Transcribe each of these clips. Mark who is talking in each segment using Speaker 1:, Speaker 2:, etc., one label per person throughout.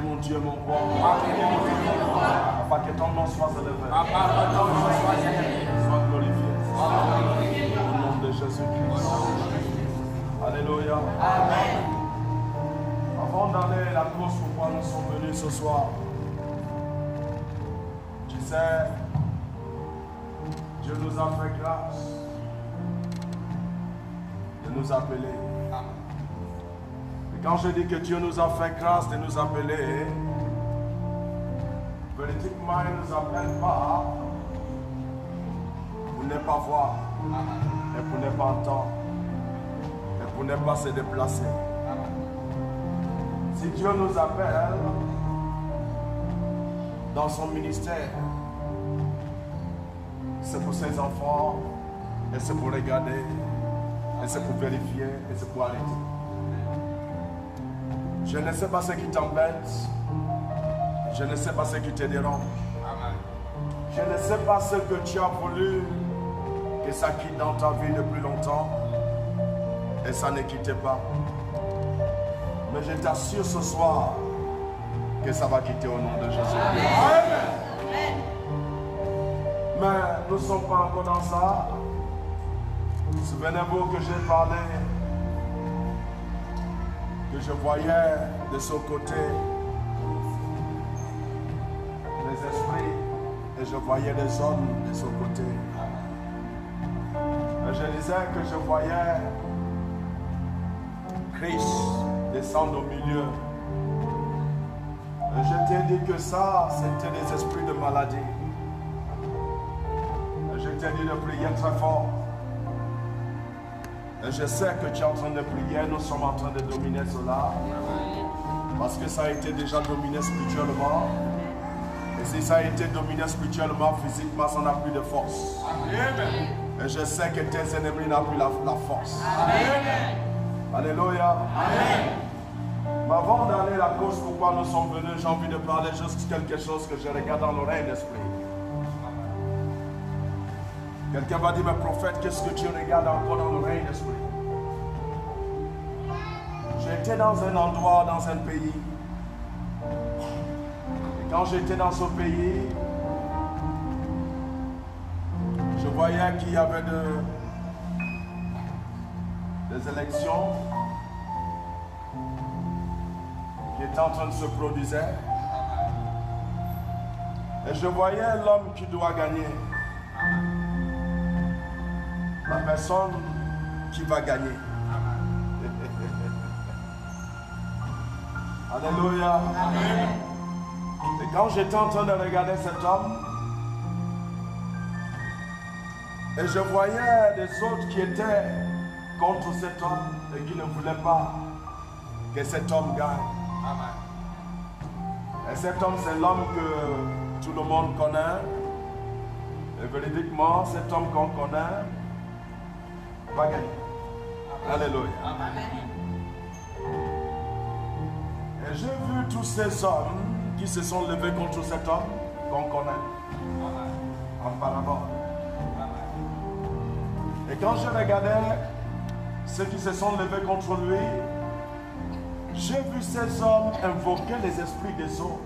Speaker 1: mon Dieu, mon roi. Afin que ton nom soit élevé. Sois glorifié. Au nom de Jésus-Christ. Alléluia.
Speaker 2: Amen.
Speaker 1: Avant d'aller à la cause pourquoi nous sommes venus ce soir, tu sais, Dieu nous a fait grâce de nous appeler. Et quand je dis que Dieu nous a fait grâce de nous appeler, véridiquement, il ne nous appelle pas pour ne pas voir, et pour ne pas entendre, et pour ne pas se déplacer. Si Dieu nous appelle dans son ministère, c'est pour ses enfants, et c'est pour regarder, et c'est pour vérifier, et c'est pour arrêter. Je ne sais pas ce qui t'embête, je ne sais pas ce qui te dérange. Je ne sais pas ce que tu as voulu que ça quitte dans ta vie depuis longtemps, et ça ne quitte pas. Mais je t'assure ce soir que ça va quitter au nom de Jésus. Amen. Mais nous ne sommes pas encore dans ça. Souvenez-vous que j'ai parlé, que je voyais de ce côté les esprits et je voyais les hommes de ce côté. Et je disais que je voyais Christ descendre au milieu. Et je t'ai dit que ça, c'était des esprits de maladie. Et je t'ai dit de prier très fort. Et je sais que tu es en train de prier, nous sommes en train de dominer cela. Parce que ça a été déjà dominé spirituellement. Et si ça a été dominé spirituellement, physiquement, ça n'a plus de force. Et je sais que tes ennemis n'ont plus la force. Alléluia. Mais avant d'aller à la cause pourquoi nous sommes venus, j'ai envie de parler juste quelque chose que je regarde dans l'oreille d'esprit. Quelqu'un va dire, mais prophète, qu'est-ce que tu regardes encore dans l'oreille d'esprit? J'étais dans un endroit, dans un pays. Et quand j'étais dans ce pays, je voyais qu'il y avait des élections qui étaient en train de se produire. Et je voyais l'homme qui doit gagner. La personne qui va gagner. Alléluia. Amen. Et quand j'étais en train de regarder cet homme, et je voyais des autres qui étaient contre cet homme et qui ne voulaient pas que cet homme gagne. Amen. Et cet homme, c'est l'homme que tout le monde connaît. Et véridiquement, cet homme qu'on connaît va gagner. Alléluia. Amen. Et j'ai vu tous ces hommes qui se sont levés contre cet homme qu'on connaît. En parabole. Et quand je regardais ceux qui se sont levés contre lui, j'ai vu ces hommes invoquer les esprits des eaux.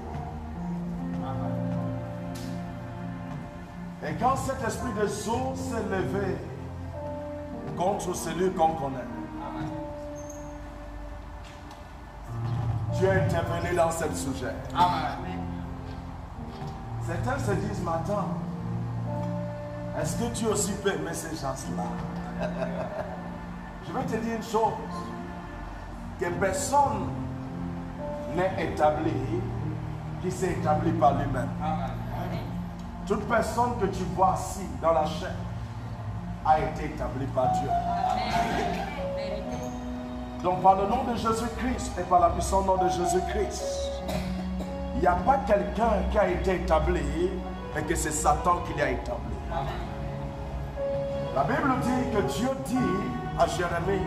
Speaker 1: Et quand cet esprit des eaux s'est levé contre celui qu'on connaît, Dieu est intervenu dans ce sujet. Amen. Certains se disent, mais attends, est-ce que tu aussi peux aimer ces gens-là? Je vais te dire une chose, que personne n'est établi qui s'est établi par lui-même. Toute personne que tu vois ici dans la chair a été établie par Dieu. Donc par le nom de Jésus-Christ et par la puissance nom de Jésus-Christ, il n'y a pas quelqu'un qui a été établi et que c'est Satan qui l'a établi. La Bible dit que Dieu dit à Jérémie,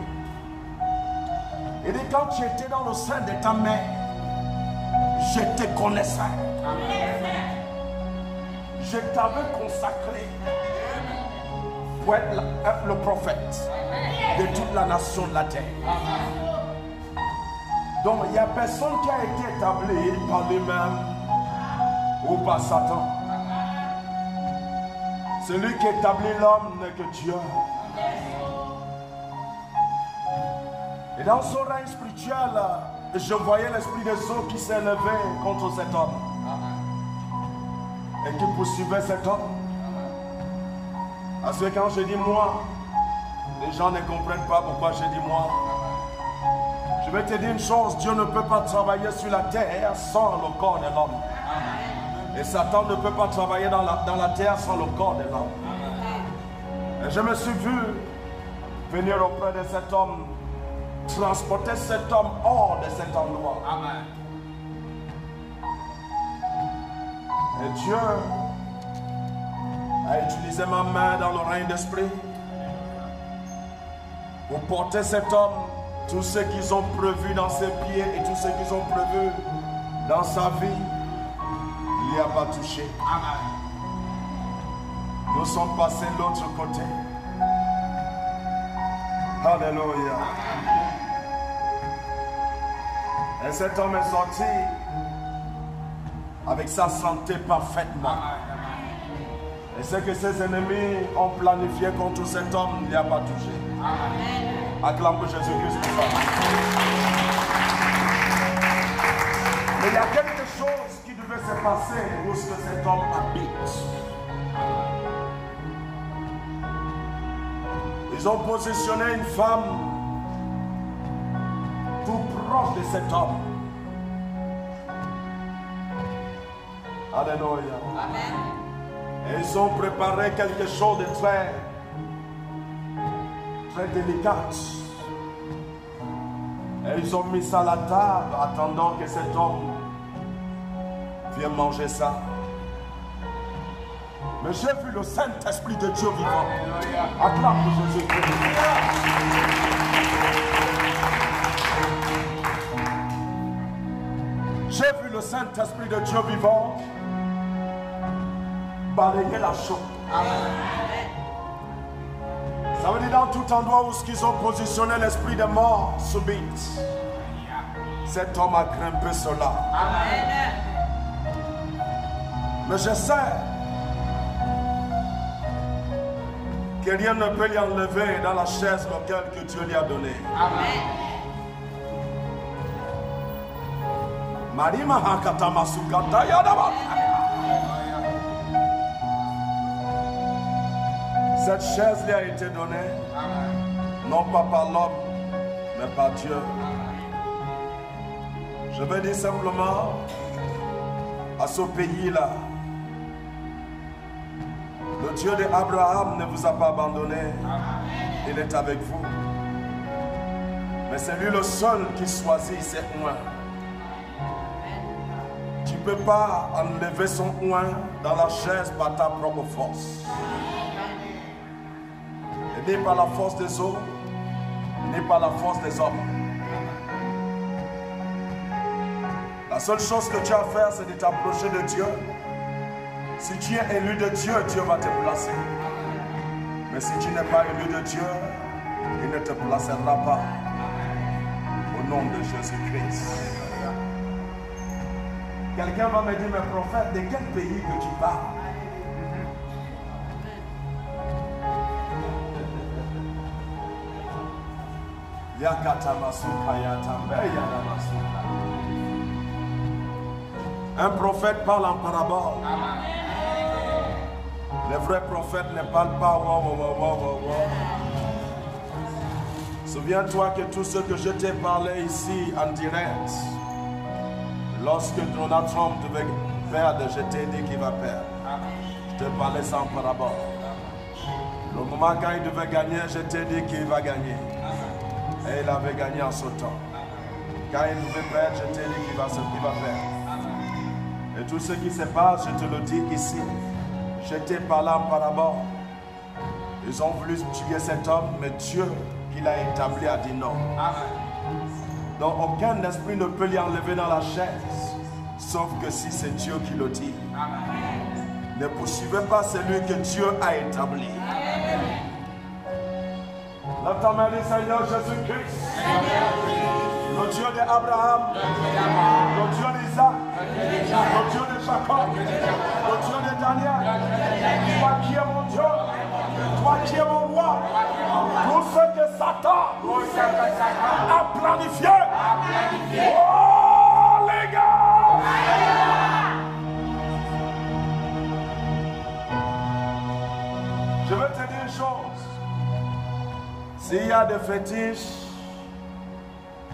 Speaker 1: il dit quand tu étais dans le sein de ta mère, je te connaissais. Je t'avais consacré pour être le prophète de toute la nation de la terre. Donc il n'y a personne qui a été établi par lui-même ou par Satan. Celui qui établit l'homme n'est que Dieu. Et dans son règne spirituel, je voyais l'esprit des eaux qui s'est levé contre cet homme. Et qui poursuivait cet homme. Parce que quand je dis moi, les gens ne comprennent pas pourquoi je dis moi. Je vais te dire une chose, Dieu ne peut pas travailler sur la terre sans le corps de l'homme. Et Satan ne peut pas travailler dans la terre sans le corps de l'homme. Et je me suis vu venir auprès de cet homme, transporter cet homme hors de cet endroit. Amen. Et Dieu a utilisé ma main dans le règne d'esprit pour porter cet homme, tout ce qu'ils ont prévu dans ses pieds et tout ce qu'ils ont prévu dans sa vie, il n'y a pas touché. Amen. Nous sommes passés de l'autre côté. Alléluia. Et cet homme est sorti avec sa santé parfaitement. Et ce que ses ennemis ont planifié contre cet homme, il n'y a pas touché. Acclame pour Jésus-Christ pour ça. Mais il y a quelque chose qui devait se passer où ce que cet homme habite. Ils ont positionné une femme tout proche de cet homme. Alléluia. Amen. Et ils ont préparé quelque chose de très délicat. Et ils ont mis ça à la table, attendant que cet homme vienne manger ça. Mais j'ai vu le Saint-Esprit de Dieu vivant. Acclame pour Jésus-Christ. J'ai vu le Saint-Esprit de Dieu vivant balayer la chose. Ça veut dire dans tout endroit où ils ont positionné l'esprit de mort subite, cet homme a grimpé cela. Mais je sais que rien ne peut lui enlever dans la chaise locale que Dieu lui a donnée. Marima hakata masukata yadaba. Cette chaise lui a été donnée, non pas par l'homme, mais par Dieu. Je vais dire simplement à ce pays-là, le Dieu d'Abraham ne vous a pas abandonné, il est avec vous. Mais c'est lui le seul qui choisit ses oins. Tu ne peux pas enlever son oin dans la chaise par ta propre force. Ni par la force des eaux, ni par la force des hommes. La seule chose que tu as à faire, c'est de t'approcher de Dieu. Si tu es élu de Dieu, Dieu va te placer. Mais si tu n'es pas élu de Dieu, il ne te placera pas. Au nom de Jésus-Christ. Quelqu'un va me dire, mais prophète, de quel pays que tu parles? Un prophète parle en parabole. Les vrais prophètes ne parlent pas. Souviens-toi que tout ce que je t'ai parlé ici en direct, lorsque Donald Trump devait perdre, je t'ai dit qu'il va perdre. Je t'ai parlé sans parabole. Le moment quand il devait gagner, je t'ai dit qu'il va gagner. Et il avait gagné en sautant. Quand il devait perdre, je t'ai dit qu'il va perdre. Et tout ce qui se passe, je te le dis ici. Je t'ai parlé en parabole. Ils ont voulu tuer cet homme, mais Dieu qui l'a établi a dit non. Donc aucun esprit ne peut l'y enlever dans la chaise, sauf que si c'est Dieu qui le dit. Ne poursuivez pas celui que Dieu a établi. Lève ta main, Seigneur Jésus-Christ. le Dieu d'Abraham, le Dieu d'Isaac, le Dieu de Jacob, le Dieu de Daniel, toi qui es mon Dieu, toi qui es mon roi, tout ce que Satan a planifié. Oh les gars! Je veux te dire une chose. S'il y a des fétiches,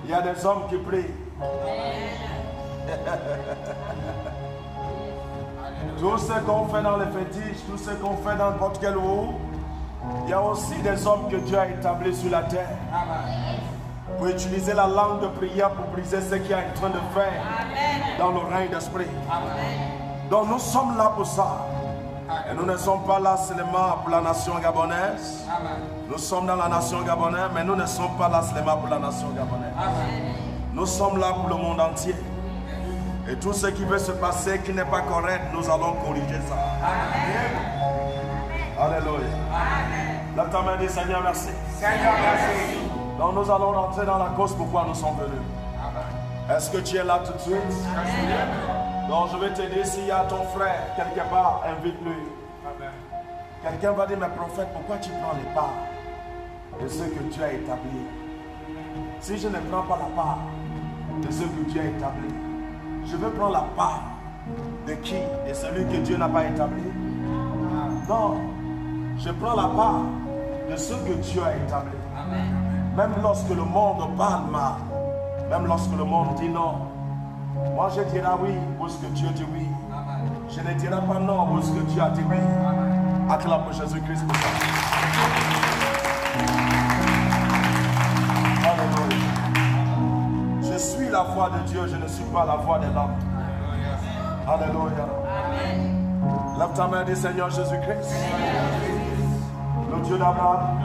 Speaker 1: il y a des hommes qui prient. Tout ce qu'on fait dans les fétiches, tout ce qu'on fait dans n'importe quel où, il y a aussi des hommes que Dieu a établis sur la terre. Pour utiliser la langue de prière pour briser ce qu'il est en train de faire dans le règne d'esprit. Donc nous sommes là pour ça. Et nous ne sommes pas là seulement pour la nation gabonaise. Nous sommes dans la nation gabonaise, mais nous ne sommes pas là seulement pour la nation gabonaise. Nous sommes là pour le monde entier. Et tout ce qui veut se passer qui n'est pas correct, nous allons corriger ça. Alléluia. Lève ta main et dis Seigneur, merci.
Speaker 2: Seigneur, merci.
Speaker 1: Donc nous allons rentrer dans la cause pourquoi nous sommes venus. Est-ce que tu es là tout de suite? Donc je vais te dire, s'il y a ton frère quelque part, invite-le. Quelqu'un va dire, mais prophète, pourquoi tu prends les parts de ce que tu as établi? Si je ne prends pas la part de ce que Dieu a établi, je veux prendre la part de qui? De celui que Dieu n'a pas établi? Non, je prends la part de ce que Dieu a établi. Même lorsque le monde parle mal, même lorsque le monde dit non, moi je dirai oui parce que Dieu dit oui. Je ne dirai pas non parce que Dieu a dit oui. Acclame pour Jésus-Christ pour ça. Alléluia. Je suis la voix de Dieu, je ne suis pas la voix de l'homme. Alléluia. Lève ta main et dis Seigneur Jésus-Christ, le Dieu d'Abraham,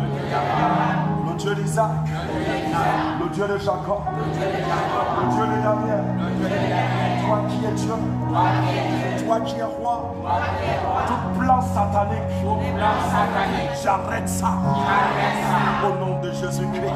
Speaker 1: le Dieu d'Isaac, le Dieu de Jacob, le Dieu de Daniel, toi qui es Dieu, toi qui es roi, tout plan satanique, j'arrête ça au nom de Jésus-Christ.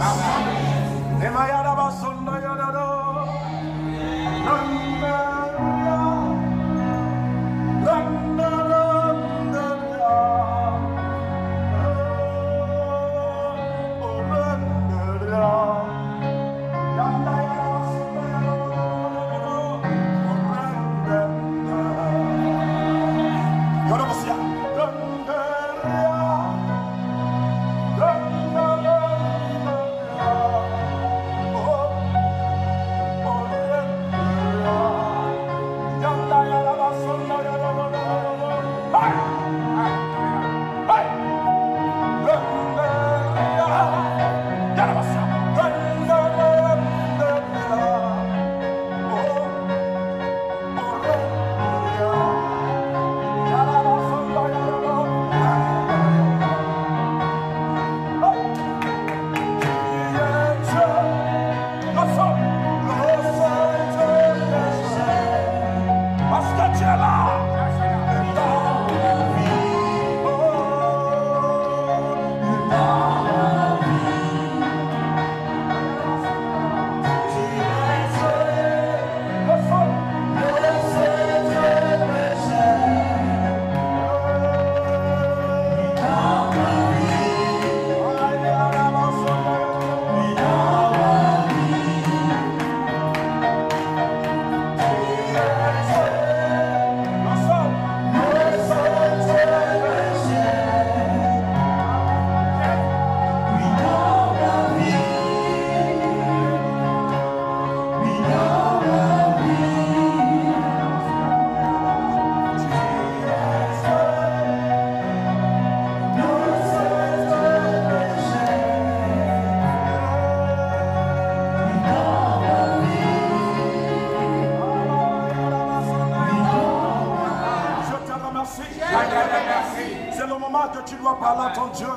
Speaker 1: C'est le moment que tu dois parler à ton Dieu.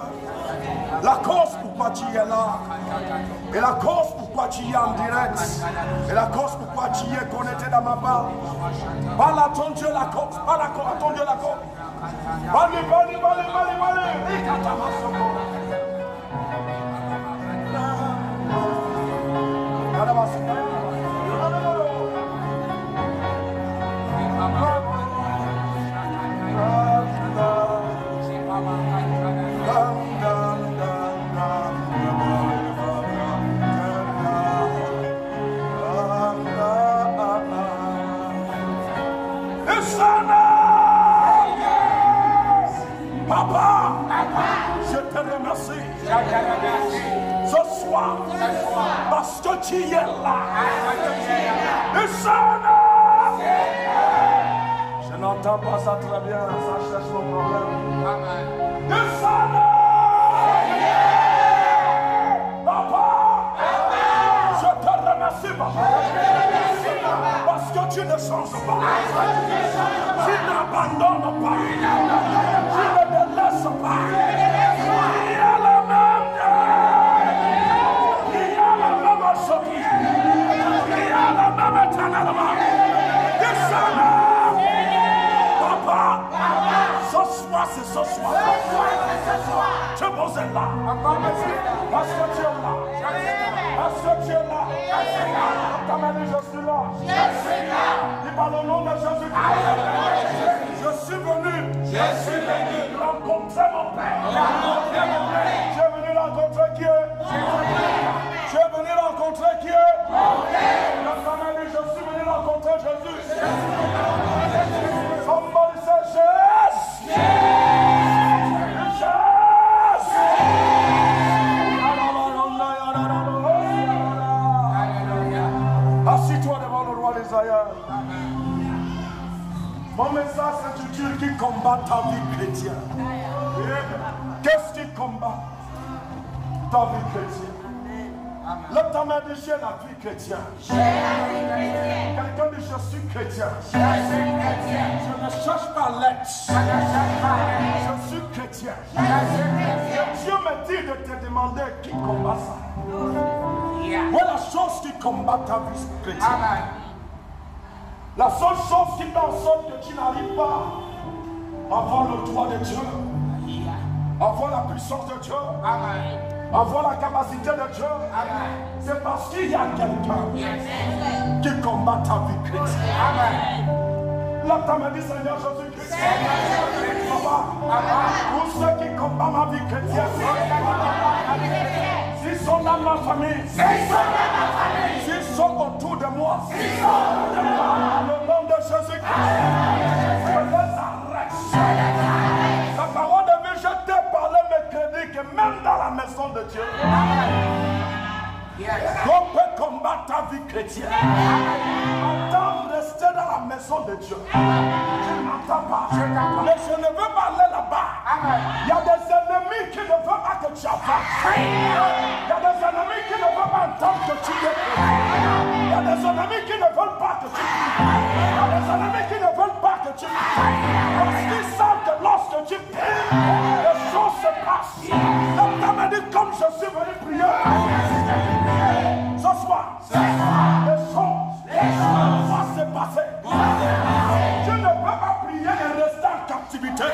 Speaker 1: La cause pourquoi tu es là. Et la cause pourquoi tu es en direct. Et la cause pourquoi tu es connecté dans ma part. Parle à ton Dieu la cause. Parle à ton Dieu la cause. Parle. Papa, je te remercie. Ce soir, parce que tu es là. Je n'entends pas ça très bien, ça cherche mon problème. Papa, je te remercie, papa. Parce que tu ne changes pas. Tu n'abandonnes pas. Tu ne te laisses pas. Il y a la même. Il y a la même chose. Il y a la même éternellement. Papa, ce soir, c'est ce soir. Tu es posé là. Parce que tu es là. Parce que tu es là. Ta main dit, je suis là. Dis par le nom de Jésus-Christ. Je suis venu rencontrer mon Père. Tu es venu rencontrer qui est? Tu es venu rencontrer qui est? Ta main dit, je suis venu rencontrer Jésus. Somebody say yes. Yes. Assis-toi devant le roi des ailleurs. Mon message, c'est Dieu qui combat ta vie chrétienne. Qu'est-ce qui combat ta vie chrétienne? Lève ta main de chez la vie chrétienne. Quelqu'un dit je suis chrétien. Je ne cherche pas l'être. Je suis chrétien. Dieu me dit de te demander qui combat ça. Voilà la chose qui combat ta vie chrétienne. La seule chose qui fait en sorte que tu n'arrives pas à voir le droit de Dieu, à voir la puissance de Dieu, à voir la capacité de Dieu, c'est parce qu'il y a quelqu'un qui combat ta vie chrétienne. Là, tu m'as dit, Seigneur Jésus-Christ, Papa, tous ceux qui combattent ma vie chrétienne, s'ils sont dans ma famille, s'ils sont autour de moi, le nom de Jésus-Christ, je les arrête. La parole de Dieu, je t'ai parlé mercredi que même dans la maison de Dieu, on peut combattre ta vie chrétienne. Entends rester dans la maison de Dieu. Je n'entends pas. Mais je ne veux pas aller là-bas. Il y a des ennemis qui ne veulent pas que tu avances. Il y a des ennemis qui ne veulent pas entendre que tu déclares. Il y a des ennemis qui ne veulent pas que tu pries. Il y a des ennemis qui ne veulent pas que tu pries. Parce qu'ils savent que lorsque tu pries, les choses se passent. Donc tu m'as dit comme je suis venu prier. Ce soir, les choses vont se passer. Tu ne peux pas prier et rester en captivité.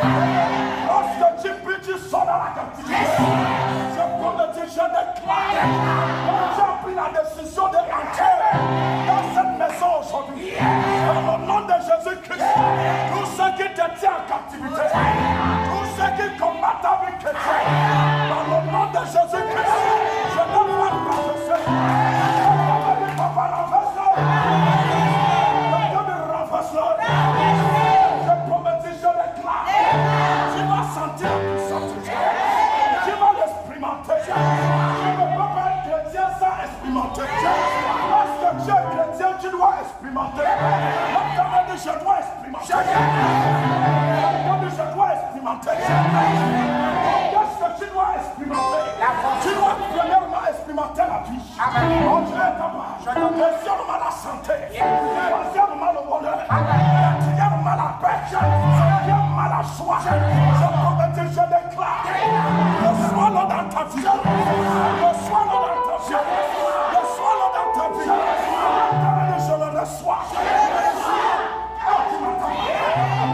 Speaker 1: Lorsque tu pries, tu sors dans la captivité. Je peux te dire, je déclare. Quand tu as pris la décision de rentrer dans cette maison aujourd'hui, dans le nom de Jésus-Christ, tous ceux qui te tiennent en captivité, tous ceux qui combattent ta vie chrétienne, dans le nom de Jésus-Christ, je ne veux pas professer. Papa, renverse-le. Je promets, je déclare. Tu vas sentir la puissance de Dieu. Tu vas l'expérimenter. Tu ne peux pas être chrétien sans expérimenter. Lorsque tu es chrétien, tu dois expérimenter. Lorsque tu dis je dois expérimenter. Lorsque tu dis je dois expérimenter. Qu'est-ce que tu dois expérimenter? Tu dois premièrement expérimenter la vie. Oh Dieu est capable. Deuxièmement la santé. Troisièmement le bonheur. Quatrièmement la paix. Cinquièmement la joie. Je promets, je déclare. Reçois-le dans ta vie. Reçois-le dans ta vie. Reçois-le dans ta vie. Je le reçois.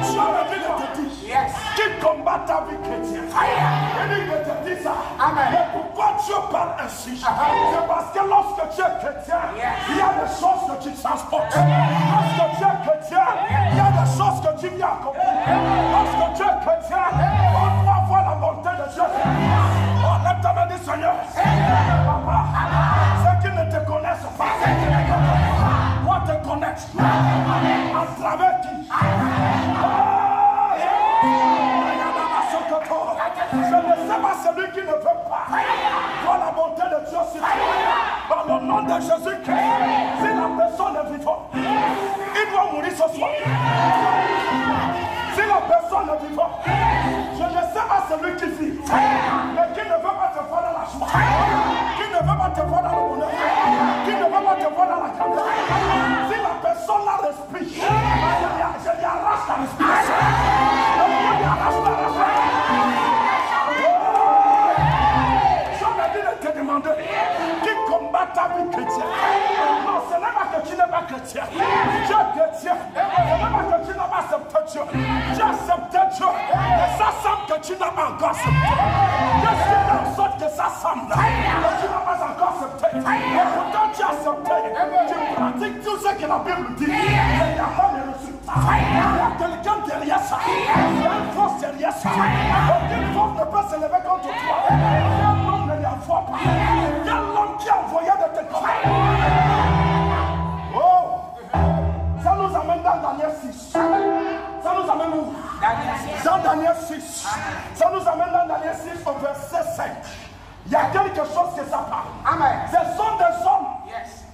Speaker 1: Dieu me dit de te dire qui combat ta vie chrétienne. Il dit de te dire ça. Mais pourquoi Dieu parle ainsi? C'est parce que lorsque tu es chrétien, il y a des choses que tu transportes. Lorsque tu es chrétien, il y a des choses que tu viens accomplir. Lorsque tu es chrétien, on doit voir la bonté de Dieu. Oh, lève ta main, dis Seigneur. Papa, ceux qui ne te connaissent pas, moi te connaître. À travers qui? celui qui ne veut pas voir la bonté de Dieu sur toi. Par le nom de Jésus-Christ, si la personne est vivante, il doit mourir ce soir. Si la personne est vivante, je ne sais pas celui qui vit, mais qui ne veut pas te voir dans la joie, qui ne veut pas te voir dans le bonheur, qui ne veut pas te voir dans la grandeur. Si la personne la respire, je lui arrache la respiration. Je lui arrache la respiration. Je me dis de te demander qui combat ta vie chrétienne. Non, ce n'est pas que tu n'es pas chrétien. Tu es chrétien. Ce n'est pas que tu n'as pas accepté Dieu. Tu as accepté Dieu. Et ça semble que tu n'as pas encore accepté. Je suis en sorte que ça semble que tu n'as pas encore accepté. Et pourtant tu as accepté. Tu pratiques tout ce que la Bible dit. Mais il n'y a pas de résultat. Il y a quelqu'un derrière ça. Il y a une force derrière ça. Aucune force ne peut se lever contre toi. Quel homme ne lui envoie pas. Quel homme qui a envoyé de te combattre. Oh, ça nous amène dans Daniel 6. Ça nous amène où? Dans Daniel 6. Ça nous amène dans Daniel 6 au verset 5. Il y a quelque chose que ça parle. Amen. Ce sont des hommes. Yes.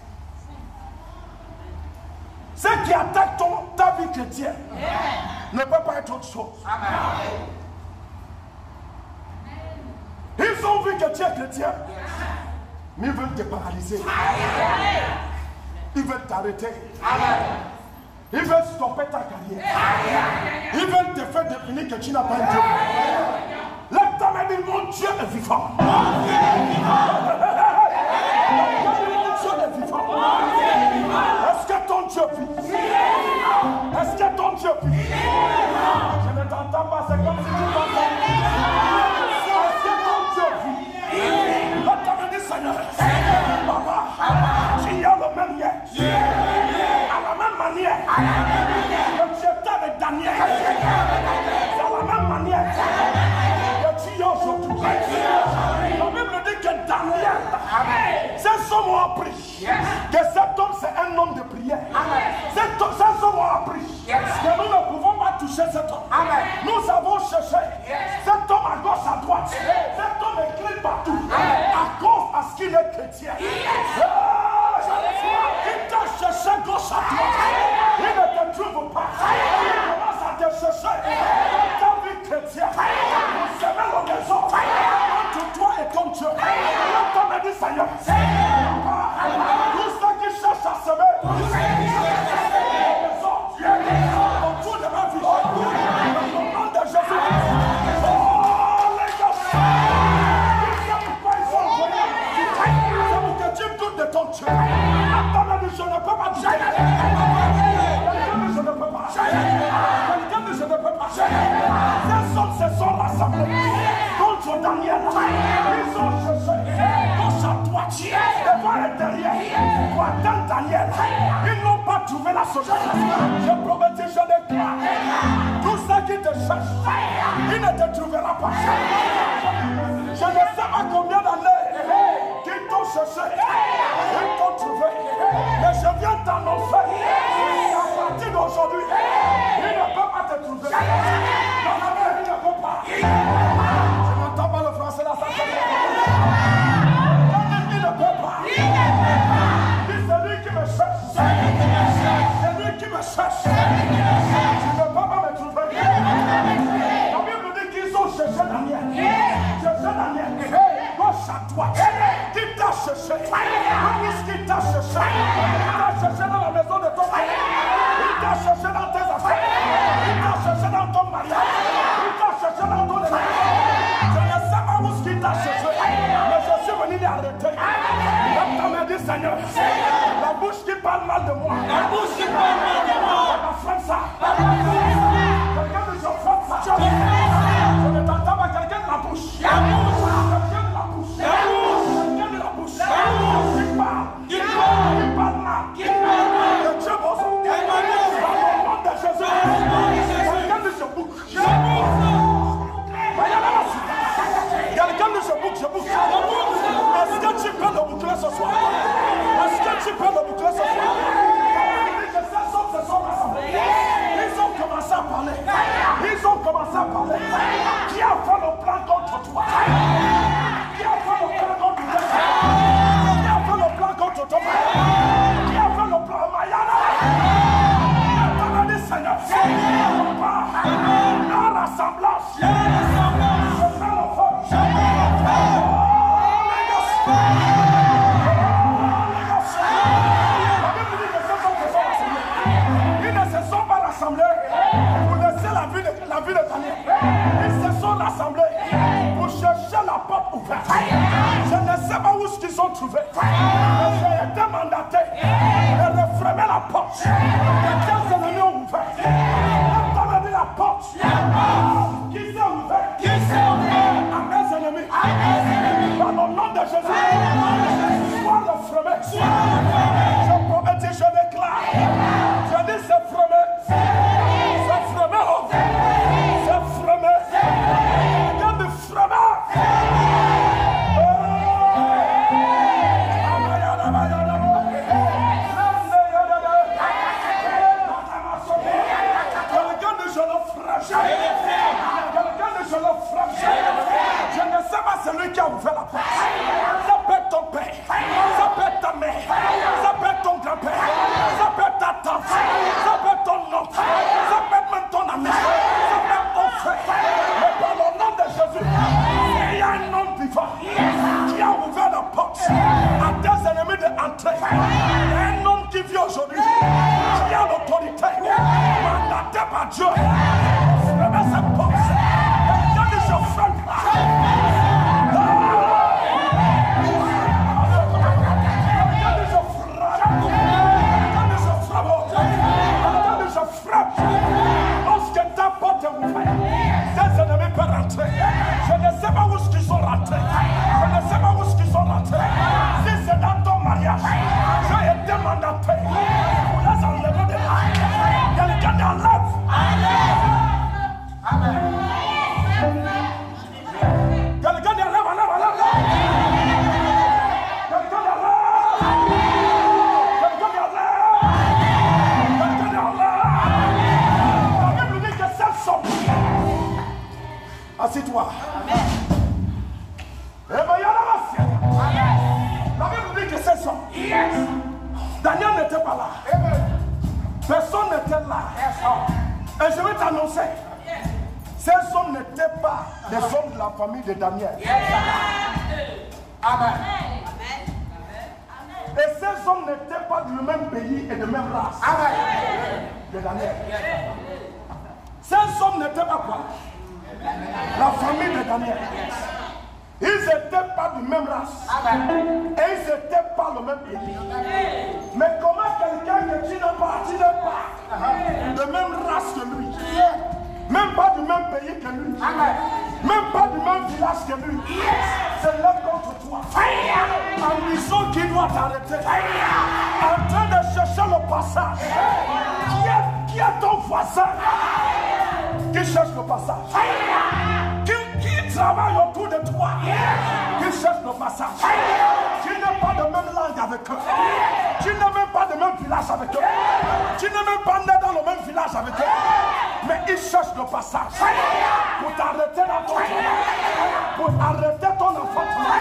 Speaker 1: Ceux qui attaquent ta vie chrétienne ne peut pas être autre chose. Amen. Ils ont vu que tu es chrétien, mais ils veulent te paralyser. Ils veulent t'arrêter. Ils veulent stopper ta carrière. Ils veulent te faire définir que tu n'as pas Dieu. Lève-toi et dis, mon Dieu est vivant. Mon Dieu est vivant. Est-ce que ton Dieu vit? Est-ce que ton Dieu vit? Je ne t'entends pas, c'est comme si tu m'entends. Est-ce que ton Dieu vit? Lève-toi et dis, Seigneur, Papa, tu es le même hier. À la même manière que tu étais avec Daniel. C'est à la même manière que tu es aujourd'hui. La Bible dit que Daniel, ces hommes ont appris que cet homme c'est un homme de prière. Ces hommes ont appris que nous ne pouvons pas toucher cet homme. Nous avons cherché cet homme à gauche, à droite. Cet homme est clé partout à cause parce qu'il est chrétien. Il t'a cherché gauche à droite. Il ne te trouve pas. Il commence à te chercher. Ta vie chrétienne. Vous savez le raison. Entre toi et ton Dieu. L'homme me dit, Seigneur. Tous ceux qui cherchent à semer. Autour de ma vie. Au nom de Jésus. Oh, les gars. C'est pourquoi ils sont envoyés. C'est pour que tu me doutes de ton Dieu. Je ne peux pas dire. Je ne peux pas. Quelqu'un dit je ne peux pas. Ces hommes se sont rassemblés contre Daniel. Ils ont cherché gauche à droite, devant et derrière pour atteindre Daniel. Ils n'ont pas trouvé la solution. Je prophétise, je déclare. Tout ceux qui te cherchent, ils ne te trouveront pas. Je ne sais pas combien d'années qu'ils t'ont cherché. Ils t'ont trouvé. Mais je viens t'annoncer qu'à partir d'aujourd'hui, il ne peut pas te trouver. Dans la mer, il ne peut pas. Je n'entends pas le français là, ça fait. Il ne peut pas. C'est lui qui me cherche. C'est lui qui me cherche. Tu ne peux pas me trouver. La Bible dit qu'ils ont cherché Daniel. Cherché Daniel. Gauche à droite. Qui t'a cherché? Qui t'a cherché? Il t'a cherché dans la maison de ton père. Il t'a cherché dans tes affaires. Il t'a cherché dans ton mariage. Il t'a cherché dans ton église. Je ne sais pas où ce qu'il t'a cherché. Mais je suis venu l'arrêter. Comme ta main dit, Seigneur, la bouche qui parle mal de moi. La bouche qui parle mal de moi. Ma frère, ça. Quelqu'un de son frère, ça. Je ne t'entends pas. Quelqu'un de la bouche. La bouche. Quelqu'un de la bouche. La bouche. Quelqu'un de la bouche. La bouche. Qui parle. Qui parle mal. Qui parle mal. De Dieu, vos hommes. Dans le nom de Jésus. Quelqu'un de ce bouc. Je bouc. Quelqu'un de ce bouc, je bouc. Est-ce que tu peux le boucler ce soir? Est-ce que tu peux le boucler ce soir? Ils ont commencé à parler. Ils ont commencé à parler. Qui a fait le plan contre toi? La rassemblance. Je mets le feu. Ils ne se sont pas rassemblés pour laisser la vie de Daniel. Ils se sont rassemblés pour chercher la porte ouverte. Je ne sais pas où ils se sont trouvés. J'ai été mandaté de refermer la porte. Les ennemis ont ouvert. On m'a dit la porte. Qui s'est ouvert? À mes ennemis. Par le nom de Jésus. Sois refermé. Je promets, je déclare. Je dis c'est fermé. C'est fermé. C'est fermé. Regarde fermé. Je ne sais pas celui qui a ouvert la porte. Ça peut être ton père, ça peut être ta mère, ça peut être ton grand-père, ça peut être ta tante, ça peut être ton oncle, ça peut être même ton ami, ça peut être ton frère. Mais par le nom de Jésus, il y a un homme vivant qui a ouvert la porte à tes ennemis d'entrer. Un homme qui vit aujourd'hui, qui a l'autorité, mandaté par Dieu. Remets cette porte. Je frappe. Lorsque ta porte est ouverte, tes ennemis peuvent rentrer. Je ne sais pas où ils sont rentrés. Je ne sais pas où ils sont rentrés. Si c'est dans ton mariage, j'ai été mandaté pour les enlever de là. Quelqu'un enlève. Amen. Quelqu'un enlève. Assieds-toi. La Bible dit que c'est ça. Daniel n'était pas là. Personne n'était là. Et je vais t'annoncer. Ces hommes n'étaient pas des hommes de la famille de Daniel. Amen. Et ces hommes n'étaient pas du même pays et de même race. Amen. De Daniel. Ces hommes n'étaient pas quoi? La famille de Daniel. Ils n'étaient pas du même race. Amen. Et ils n'étaient pas le même pays. Mais comment quelqu'un que tu n'es pas de même race que lui, même pas du même pays que lui, même pas du même village que lui, se lève contre toi en disant qu'il doit t'arrêter, en train de chercher le passage? Qui est ton voisin qui cherche le passage? Qui travaille autour de toi, qui cherche le passage? Tu n'as pas de même langue avec eux, tu n'as même pas de même village avec eux, tu n'es même pas né dans le même village avec eux, mais ils cherchent le passage pour t'arrêter dans ton travail, pour arrêter ton enfantement.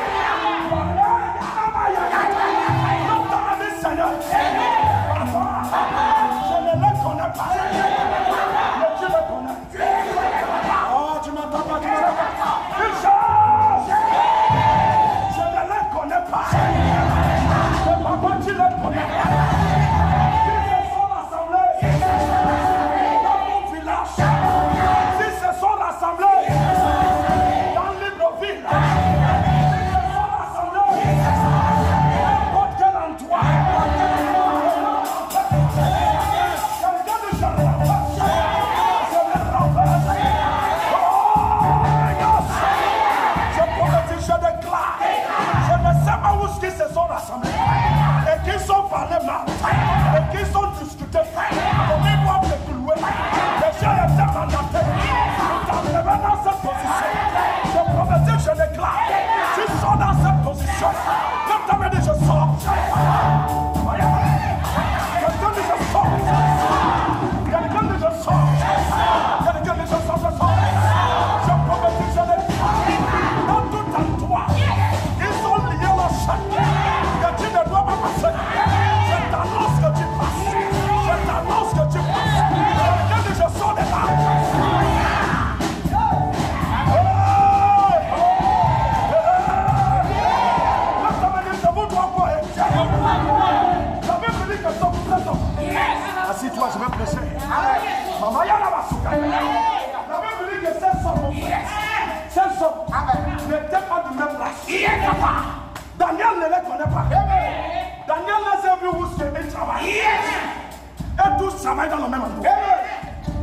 Speaker 1: Seigneur, je ne les connais pas, mais tu les connais. Oh, tu m'entends pas, tu m'entends pas. Je ne les connais pas, mais papa, tu les connais. Ils se sont rassemblés dans mon village. Ils se sont rassemblés dans Libreville. Ils se sont rassemblés n'importe quel endroit. Qui se sont rassemblés et qui sont parlé mal et qui sont discutés comme ils doivent se clouer. Les gens étaient mandatés pour t'enlever dans cette position. Je prophétise, je déclare, tu sors dans cette position. Quelqu'un me dit je sors. Quelqu'un dit je sors. Quelqu'un dit je sors. Quelqu'un dit je sors, je sors. Je prophétise, je déclare, dans tout endroit, ils sont liés au chaque. Que tu ne dois pas passer. Je t'annonce que tu passes. Je t'annonce que tu passes. Quelqu'un dit je sors jamais. La Bible dit que ces hommes, mon frère, ces hommes n'étaient pas du même race. Daniel ne les connaît pas. Daniel les a vus où ils travaillent. Et tous travaillent dans le même endroit.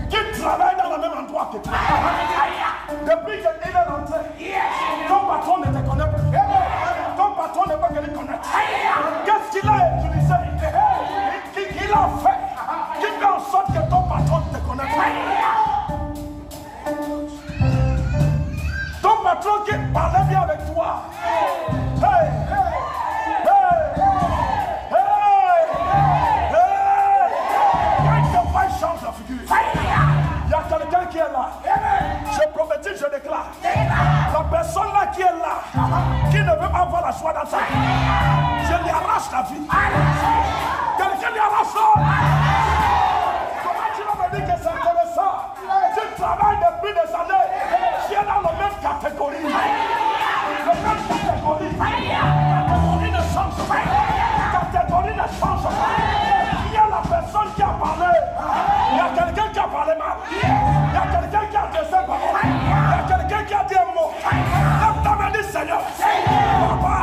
Speaker 1: Qui travaille dans le même endroit que toi. Depuis qu'il est rentré, ton patron ne te connaît plus. Ton patron n'est pas quelqu'un connaître. Qu'est-ce qu'il a utilisé? Qu'il a fait? Qui fait en sorte que ton patron ne te connaît pas? Ton patron qui parlait bien avec toi. Hey! Change la figure. Il y a quelqu'un qui est là. Je prophétise, je déclare. La personne là qui est là, qui ne veut pas avoir la joie dans sa vie, je lui arrache la vie. Quelqu'un lui arrache la vie. Comment tu vas me dire que c'est intéressant? Tu travailles depuis des années. Tu es dans la même catégorie. La même catégorie. Catégorie ne change pas. Catégorie ne change pas. Il y a la personne qui a parlé. Il y a quelqu'un qui a parlé mal. Il y a quelqu'un qui a adressé un parole. Il y a quelqu'un qui a dit un mot. Lève ta main, dit Seigneur. Papa,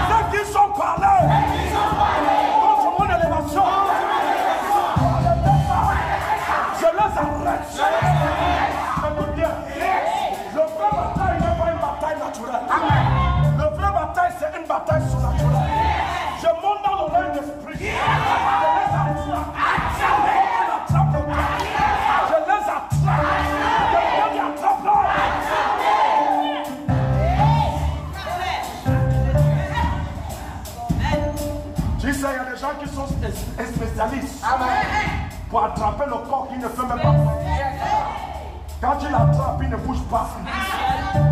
Speaker 1: ceux qui sont parlés contre mon élévation, je les arrête. Écoute bien. Le vrai bataille n'est pas une bataille naturelle. Le vrai bataille, c'est une bataille surnaturelle. Je monte dans le règne d'esprit. Je les attrape. Je les attrape. Quelqu'un qui attrape là. Tu sais, il y a des gens qui sont spécialistes pour attraper le corps qui ne fait même pas. Quand tu l'attrapes, il ne bouge pas.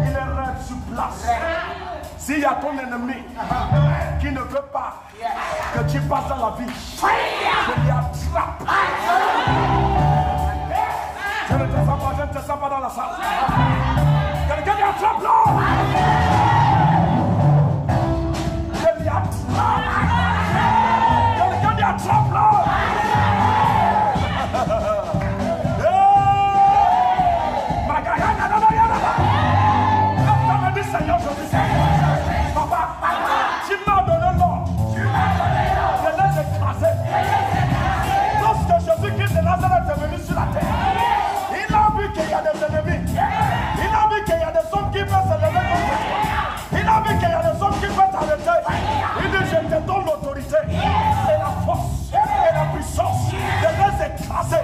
Speaker 1: Il est raide sur place. S'il y a ton ennemi qui ne veut pas que tu passes dans la vie, je lui attrape. Je ne te sens pas, je ne te sens pas dans la salle. Quelqu'un lui attrape là. Je lui attrape. Quelqu'un lui attrape là. Seigneur, je dis Papa, tu m'as donné l'ordre. Je les ai écrasés. Lorsque Jésus-Christ de Nazareth est venu sur la terre, il a vu qu'il y a des ennemis. Il a vu qu'il y a des hommes qui peuvent se lever contre toi. Il a vu qu'il y a des hommes qui peuvent t'arrêter. Il dit, je te donne l'autorité et la force et la puissance de les écraser.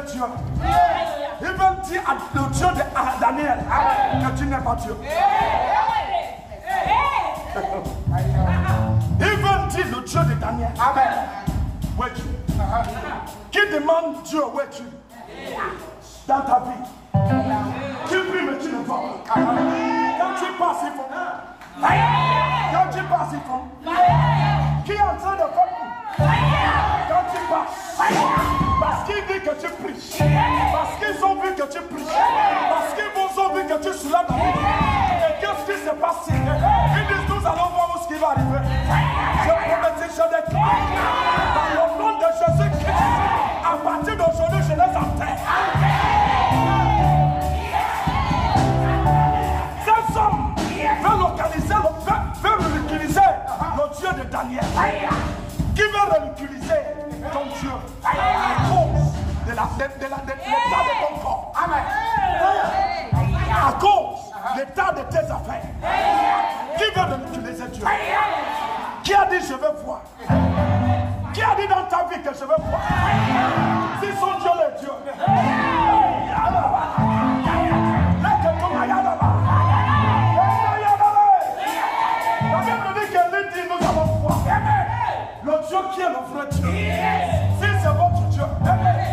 Speaker 1: Dieu. Ils veulent dire à le Dieu de Daniel que tu n'es pas Dieu. Ils veulent dire le Dieu de Daniel. Amen. Où es-tu? Qui demande Dieu où es-tu? Dans ta vie. Tu pries mais tu ne vois pas. Quand tu passes, ils font. Quand tu passes, ils font. Qui est en train de faire? Quand tu passes. Parce qu'ils disent que tu pries. Parce qu'ils ont vu que tu pries. Parce qu'ils ont vu que tu soulèves la vie. Et qu'est-ce qui se passe? Ils disent nous allons voir ce qui va arriver. Je prophétise, je déclare. Dans le nom de Jésus-Christ, à partir d'aujourd'hui, je les enterre. Ces hommes veulent localiser, veulent ridiculiser le Dieu de Daniel. Qui veut ridiculiser ton Dieu à cause de l'état de ton corps. Amen. À cause de l'état de tes affaires. Qui veut ridiculiser Dieu? Qui a dit je veux voir? Qui a dit dans ta vie que je veux voir? Si son Dieu est Dieu. La Bible dit que lui dit nous allons voir. Le Dieu qui est le vrai Dieu. Si c'est votre Dieu,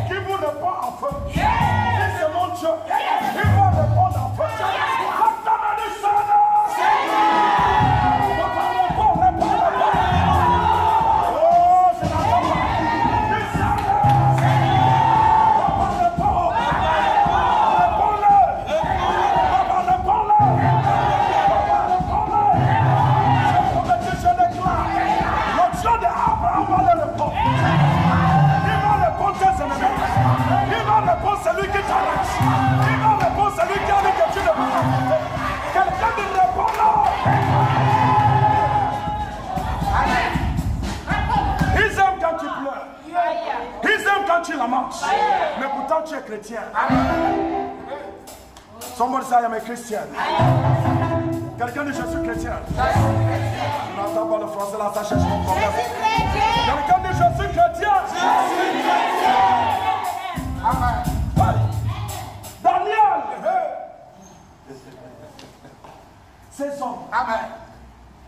Speaker 1: qui vous répond en feu. Si c'est mon Dieu, il va répondre en feu. Oh, je n'entends pas. va répondre celui qui t'arrache. Qui va répondre celui qui a dit que tu ne peux pas monter. Quelqu'un dit répond là. Ils aiment quand tu pleures. Ils aiment quand tu lamentes. Mais pourtant tu es chrétien. Somebody say I am a Christian. Quelqu'un dit je suis chrétien. Je n'entends pas le français là, ça cherche mon problème. Quelqu'un dit je suis chrétien. Amen. Daniel. Ces hommes. Amen.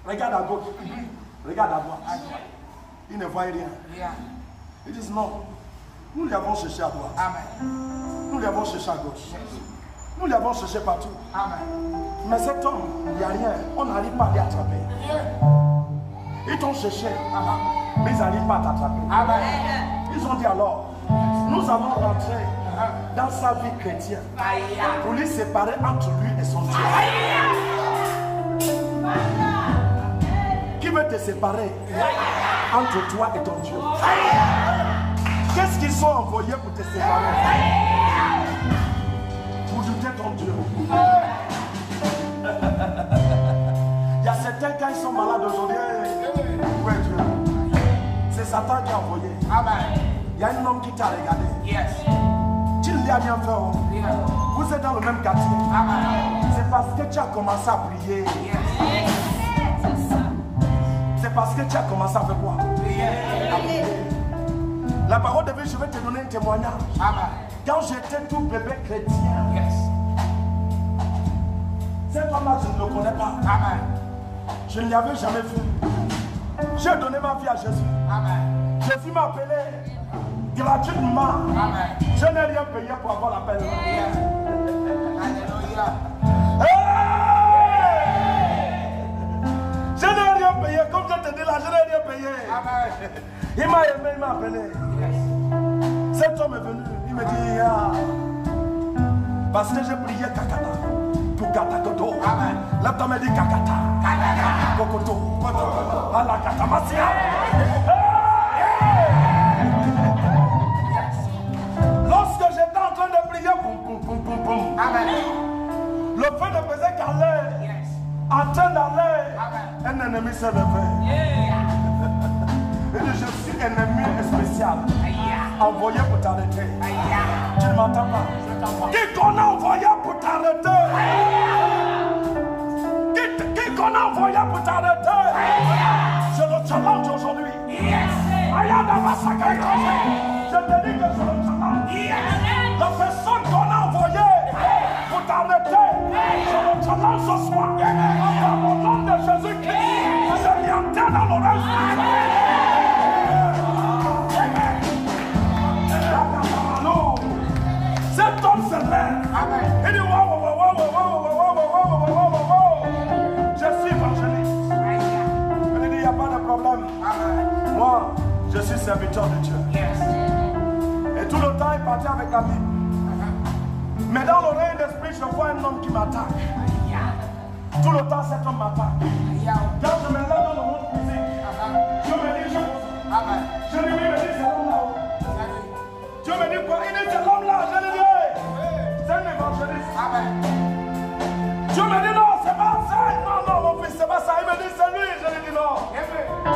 Speaker 1: Regarde à gauche. Regarde à droite. Ils ne voient rien. Ils disent non. Nous les avons cherché à droite. Amen. Nous les avons cherché à gauche. Nous les avons cherché partout. Amen. Mais cet homme, il n'y a rien. On n'arrive pas à l'y attraper. Ils t'ont cherché. Mais ils n'arrivent pas à t'attraper. Amen. Ils ont dit alors, nous allons rentrer dans sa vie chrétienne pour lui séparer entre lui et son Dieu. Qui veut te séparer entre toi et ton Dieu? Qu'est-ce qu'ils sont envoyés pour te séparer? Pour jeter ton Dieu. Il y a certains quand ils sont malades aujourd'hui. Où est Dieu? C'est Satan qui a envoyé. Il y a un homme qui t'a regardé. Tu ne lui as rien fait. Vous êtes dans le même quartier. C'est parce que tu as commencé à prier. C'est parce que tu as commencé à faire quoi? La parole de Dieu, je vais te donner un témoignage. Quand j'étais tout bébé chrétien, cet homme-là, je ne le connais pas. Je ne l'avais jamais vu. J'ai donné ma vie à Jésus. Jésus m'a appelé gratuitement. Je n'ai rien payé pour avoir l'appel. Je n'ai rien payé. Comme je te dis là, je n'ai rien payé. Il m'a aimé, il m'a appelé. Cet homme est venu. Il me dit, parce que j'ai prié Kakata. Pour Katakoto. Là, tu m'as dit Kakata. Kokoto. Allah Katamasia. Lorsque j'étais en train de prier, le feu ne faisait qu'aller. En train d'aller, un ennemi s'est levé. Il dit, je suis ennemi spécial. Envoyé pour t'arrêter. Tu ne m'entends pas? Qui qu'on a envoyé pour t'arrêter? Qui qu'on a envoyé pour t'arrêter? Je le challenge aujourd'hui. Je te dis que je le challenge. La personne qu'on a envoyée pour t'arrêter, je le challenge ce soir. Dans le nom de Jésus-Christ, je lui entends dans l'oreille. Cet homme se lève. Il dit je suis évangéliste. Il dit il n'y a pas de problème. Moi, je suis serviteur de Dieu. Et tout le temps, il partait avec la Bible. Mais dans l'oreille d'esprit, je vois un homme qui m'attaque. Tout le temps, cet homme m'attaque. Quand je me lève dans le monde physique, Dieu me dit, je lui dis, c'est l'homme là-haut. Dieu me dit quoi? Il dit, c'est l'homme là. Je lui dis, c'est un évangéliste. Dieu me dit, non, c'est pas ça. Non, mon fils, c'est pas ça. Il me dit, c'est lui. Je lui dis, non.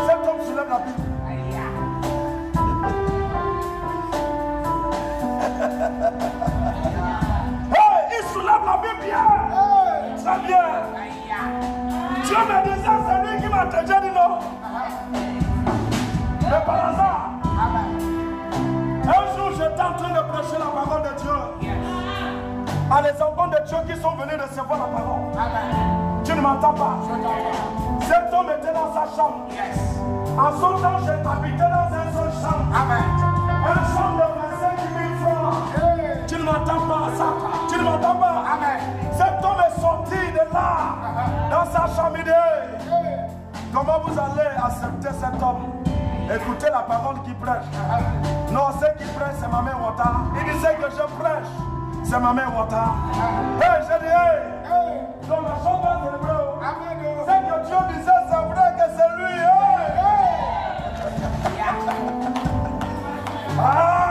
Speaker 1: Cet homme soulève la Bible. Hey, il soulève la Bible bien. Très bien. Dieu me disait, c'est lui qui m'a déjà dit non. Mais par hasard, un jour j'étais en train de prêcher la parole de Dieu à les enfants de Dieu qui sont venus recevoir la parole. Tu ne m'entends pas? Cet homme était dans sa chambre. En son temps, j'ai habité dans un seul chambre. Un chambre de 25 000 francs. Tu ne m'entends pas ça? Tu ne m'entends pas? Cet homme est sorti de là, dans sa chambre. Comment vous allez accepter cet homme? Écoutez la parole qui prêche. Non, ce qui prêche, c'est ma mère Wata. Il disait que je prêche, c'est ma mère Wata. Hey, je dis, hey, dans ma chambre de l'hébreu, c'est que Dieu disait, c'est vrai que c'est lui. Hey. Ah!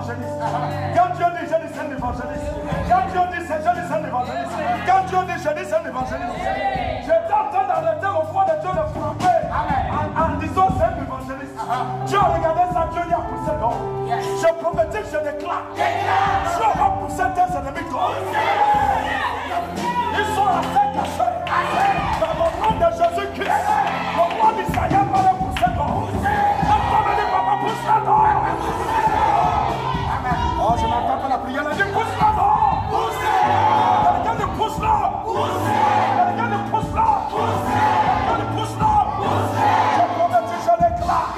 Speaker 1: évangéliste. Quand Dieu dit je dis c'est un évangéliste. Quand Dieu dit c'est un évangéliste. Quand Dieu dit je dis c'est un évangéliste. J'étais en train d'arrêter le foi de Dieu de frapper en disant c'est un évangéliste. Dieu a regardé ça, Dieu y a poussé dehors. Je prophétise, je déclare. Dieu va pousser tes ennemis dehors. Ils sont assez cachés. Dans le nom de Jésus-Christ, le roi d'Israël va les pousser dehors. Papa, pousse-la dehors. Oh, je n'entends pas la prière. Elle dit pousse-la dehors. Quelqu'un dit pousse-la. Quelqu'un dit pousse-la. Quelqu'un dit pousse-la. Je prophétise, je déclare.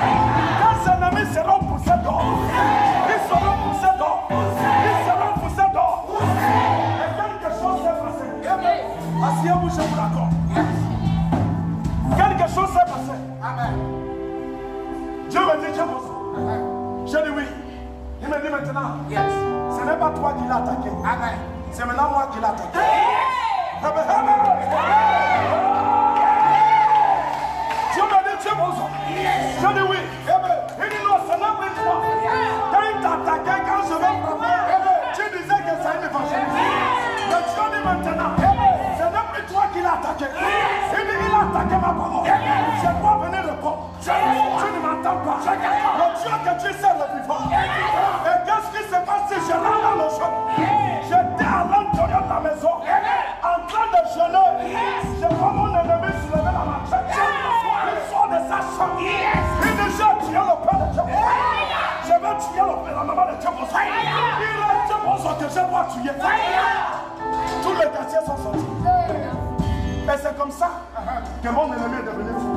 Speaker 1: Tes ennemis seront poussés dehors. Ils seront poussés dehors. Ils seront poussés dehors. Et quelque chose s'est passé. Asseyez-vous, je vous l'accorde. Quelque chose s'est passé. Amen. Dieu me dit, je dis oui. Il me dit maintenant, ce n'est pas toi qui l'as attaqué. Amen. C'est maintenant moi qui l'ai attaqué. Dieu me dit, je dis oui. Il dit non, ce n'est pas toi. Quand il t'a attaqué, quand je vais frapper, tu disais que c'est un évangéliste. Mais Dieu dit maintenant, ce n'est plus toi qui l'as attaqué. Il dit, il a attaqué ma parole. Je dois venir répondre. Tu ne m'entends pas. Le Dieu que tu sais le vivant. Et qu'est-ce qui se passe si je rentre dans le jeu? J'étais à l'intérieur de la maison, en train de jeûner. Je vois mon ennemi se lever dans ma tête. Il sort de sa chambre. Il dit, j'ai tué le père de Dieu. Je vais tuer la maman de Dieu. Il reste Dieu que je dois tuer. Tous les quartiers sont sortis. Et c'est comme ça que mon ennemi est devenu fou.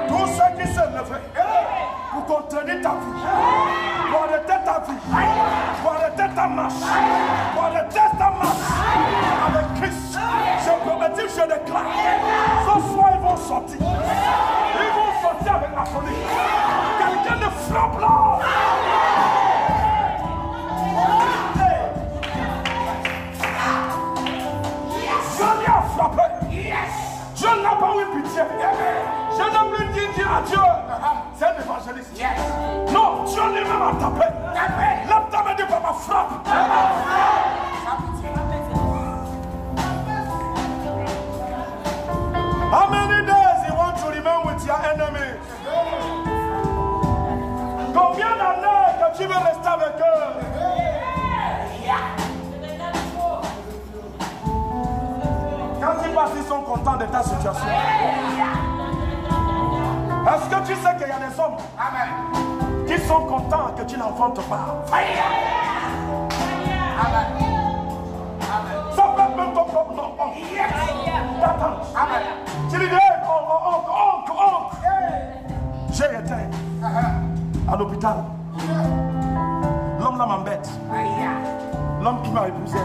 Speaker 1: Tous ceux qui se levaient pour contenir ta vie, pour arrêter ta vie, pour arrêter ta marche, pour arrêter ta marche avec Christ, je prophétise, je déclare, ce soir ils vont sortir. Ils vont sortir avec la folie. Quelqu'un ne frappe là. Je l'ai frappé. Je n'ai pas eu pitié. Je n'ai plus dit à Dieu. C'est un évangéliste. Non, Dieu lui-même a tapé. Lève ta main, dit papa, frappe. How many days you want to remain with your enemy? Combien d'années que tu veux rester avec eux? Quand ils passent, ils sont contents de ta situation. Est-ce que tu sais qu'il y a des hommes qui sont contents que tu n'enfantes pas? Ça peut être même ton propre nom. Tu lui dis, oncle. J'ai été à l'hôpital. L'homme là m'embête. L'homme qui m'a épousé.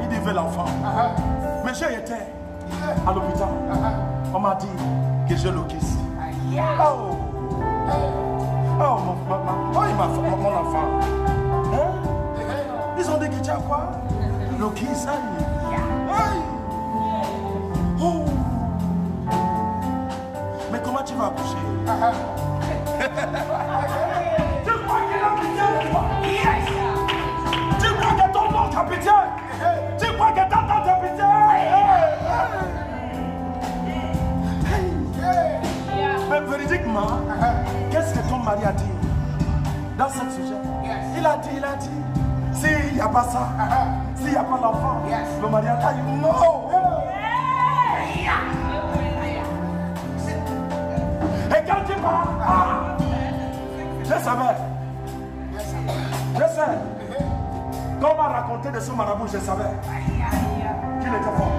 Speaker 1: Il devait l'enfant. Mais j'ai été à l'hôpital. On m'a dit que je le kiss. Oh, il m'a fait mon enfant. Hein? Ils ont dit que tu as quoi? Le kiss. Oh. Mais comment tu vas accoucher? Tu crois qu'il a pitié de toi? Tu crois que ton oncle a pitié? Tu crois que ta tante a pitié? Mais véridiquement, qu'est-ce que ton mari a dit dans ce sujet? Il a dit, s'il n'y a pas ça, s'il n'y a pas l'enfant, le mari a dit non. Et quand tu parles, je savais. Quand on m'a raconté de son marabout, je savais qu'il était fort.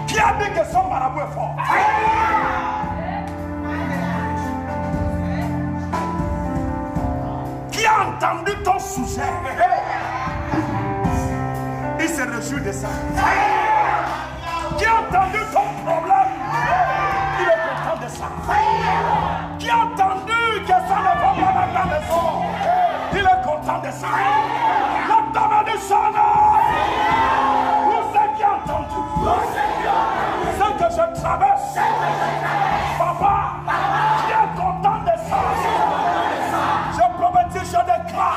Speaker 1: Qui a dit que son marabout est fort? Qui a entendu ton sujet? Il se réjouit de ça. Qui a entendu ton problème? Il est content de ça. Qui a entendu que ça ne va pas dans la maison? Il est content de ça. L'homme du Sana. Vous savez qui a entendu? Ce que je traverse. Papa, qui est content de ça? Je prophétise, je déclare.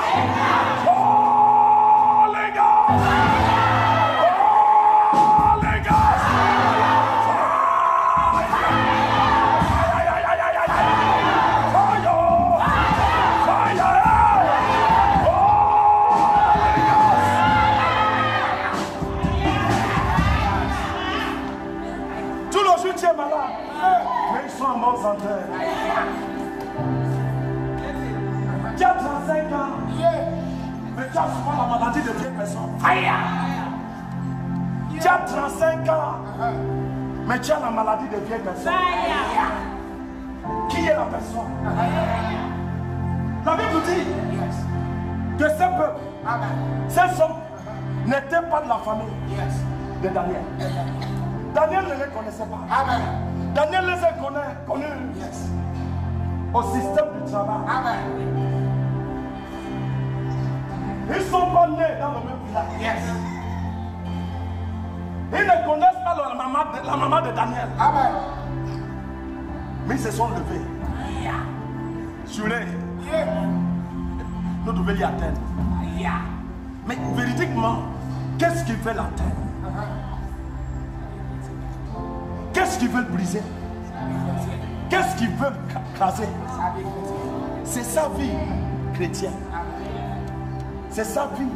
Speaker 1: Mais ils sont en bonne santé. Tu as 35 ans. Mais tu as souvent la maladie de vieille personne. Tu as 35 ans. Mais tu as la maladie de vieille personne. Qui est la personne? La Bible dit que ce peuple, ces hommes, n'étaient pas de la famille de Daniel. Daniel ne les connaissait pas. Daniel les a connus au système du travail. Ils ne sont pas nés dans le même village. Ils ne connaissent pas la maman de Daniel. Mais ils se sont levés. Jurés. Nous devons l'y atteindre. Mais véridiquement, qu'est-ce qui veut l'atteindre? Qu'est-ce qu'ils veulent briser? Qu'est-ce qu'ils veulent craser? C'est sa vie chrétienne. C'est sa vie,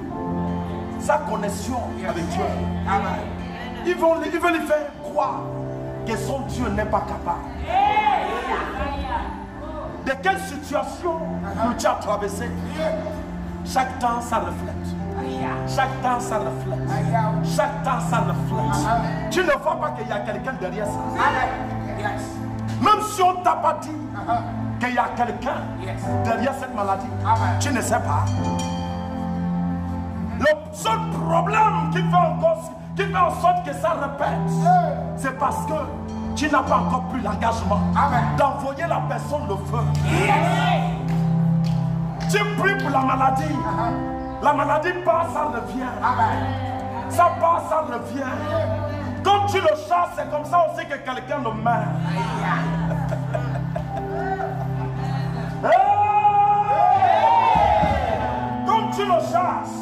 Speaker 1: sa connexion avec Dieu. Ils veulent lui faire croire que son Dieu n'est pas capable. De quelle situation que tu as traversé? Chaque temps ça reflète. Chaque temps ça reflète. Chaque temps ça reflète. Tu ne vois pas qu'il y a quelqu'un derrière ça. Même si on t'a pas dit qu'il y a quelqu'un derrière cette maladie, tu ne sais pas. Le seul problème qui fait en sorte que ça répète, c'est parce que tu n'as pas encore pris l'engagement d'envoyer la personne le feu. Tu pries pour la maladie. La maladie passe, ça revient. Ça passe, ça revient. Quand tu le chasses, c'est comme ça aussi que quelqu'un le meurt. Quand tu le chasses,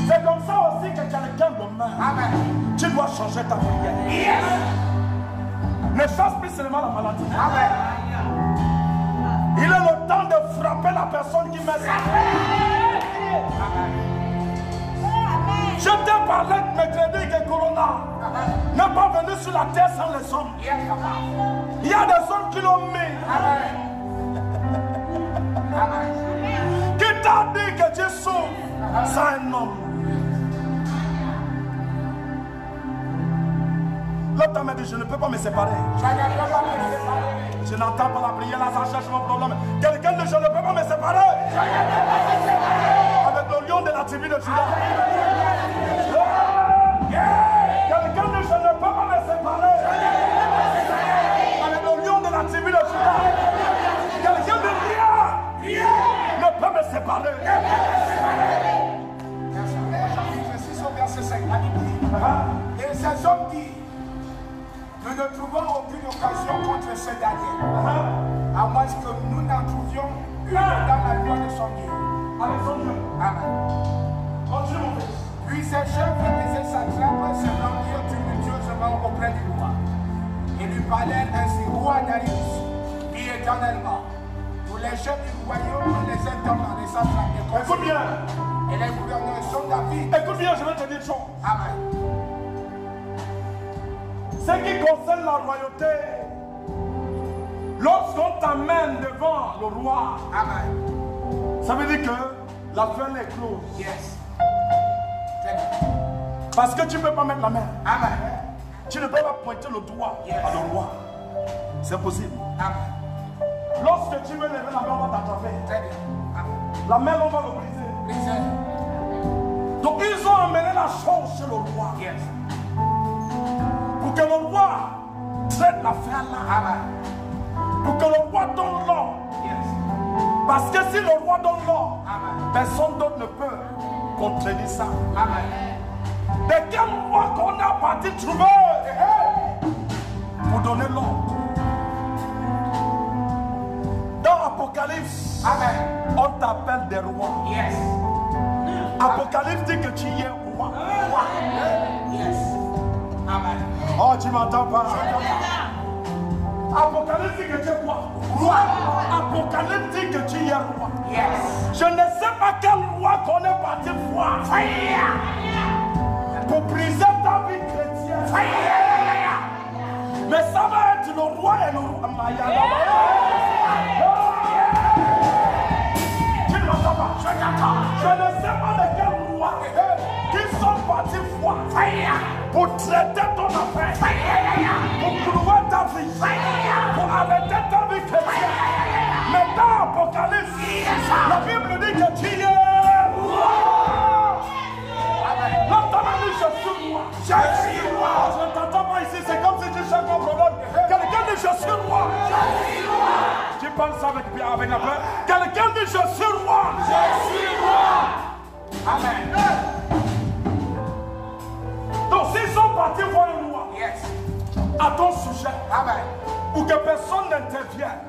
Speaker 1: c'est comme ça aussi que quelqu'un le meurt. Tu dois changer ta prière. Ne chasse plus seulement la maladie. Il est le temps de frapper la personne qui met ça. Je t'ai parlé de mercredi que Corona n'est pas venu sur la terre sans les hommes. Il y a des hommes qui l'ont mis. Qui t'a dit que tu sauves sans un homme. L'autre m'a dit, je ne peux pas me séparer. Je n'entends pas la prière, là, ça cherche mon problème. Quelqu'un dit, je ne peux pas me séparer. Avec le lion de la tribu de Juda. Quelqu'un dit, je ne peux pas me séparer. Avec le lion de la tribu de Juda. Quelqu'un dit, rien ne peut me séparer.
Speaker 2: Verset 6 au verset 5. Et ces hommes disent, nous ne trouvons aucune occasion contre ce Daniel, à moins que nous n'en trouvions une dans la gloire de son Dieu.
Speaker 1: Avec son Dieu.
Speaker 2: Amen.
Speaker 1: Continue mon fils.
Speaker 2: Puis ces chefs et ses satrapes se rendirent tumultueusement auprès du roi. Et lui parlèrent ainsi, roi Darius, dit éternellement, tous les chefs du royaume, les intendants, les satrapes, les conseillers, et les gouverneurs sont David.
Speaker 1: Écoute bien, je vais te dire une chose.
Speaker 2: Amen.
Speaker 1: Ce qui concerne la royauté, lorsqu'on t'amène devant le roi,
Speaker 2: Amen.
Speaker 1: ça veut dire que la fin est close.
Speaker 2: Yes.
Speaker 1: Parce que tu ne peux pas mettre la main.
Speaker 2: Amen.
Speaker 1: Tu ne peux pas pointer le doigt à le roi. C'est possible.
Speaker 2: Amen.
Speaker 1: Lorsque tu veux lever la main, on va t'attraper.
Speaker 2: Très bien. Amen.
Speaker 1: La main, on va le briser.
Speaker 2: Brisez.
Speaker 1: Donc ils ont amené la chose chez le roi.
Speaker 2: Yes.
Speaker 1: Pour que le roi traite l'affaire là.
Speaker 2: Amen.
Speaker 1: Pour que le roi donne l'ordre.
Speaker 2: Yes.
Speaker 1: Parce que si le roi donne l'ordre,
Speaker 2: Amen.
Speaker 1: personne d'autre ne peut contredire ça.
Speaker 2: Amen.
Speaker 1: De quel roi qu'on a parti trouver pour donner l'ordre? Dans Apocalypse,
Speaker 2: Amen.
Speaker 1: on t'appelle des rois.
Speaker 2: Yes.
Speaker 1: Apocalypse dit que tu es roi.
Speaker 2: Yes. Amen.
Speaker 1: Oh, tu m'entends pas? Apocalypse dit que tu es quoi? Roi. Apocalypse dit que tu es roi.
Speaker 2: Yes.
Speaker 1: Je ne sais pas quel roi qu'on est parti voir pour briser ta vie chrétienne. Mais ça va être le quel roi Tu ne m'entends pas? Je t'entends. Je ne sais pas de quel roi qui sont partis voir pour traiter ton affaire, pour clouer ta vie, pour arrêter ta vie chrétienne. Mais dans l'Apocalypse, la Bible dit que tu es roi. L'automne dit je suis roi. Je suis roi. Je ne t'entends pas ici, c'est comme si tu cherches un problème. Quelqu'un dit je suis roi. Je suis roi. Tu parles ça avec la peur. Quelqu'un dit je suis roi. Je suis roi. Amen. Donc s'ils sont partis voir le roi à ton sujet, amen, ou que personne n'intervienne,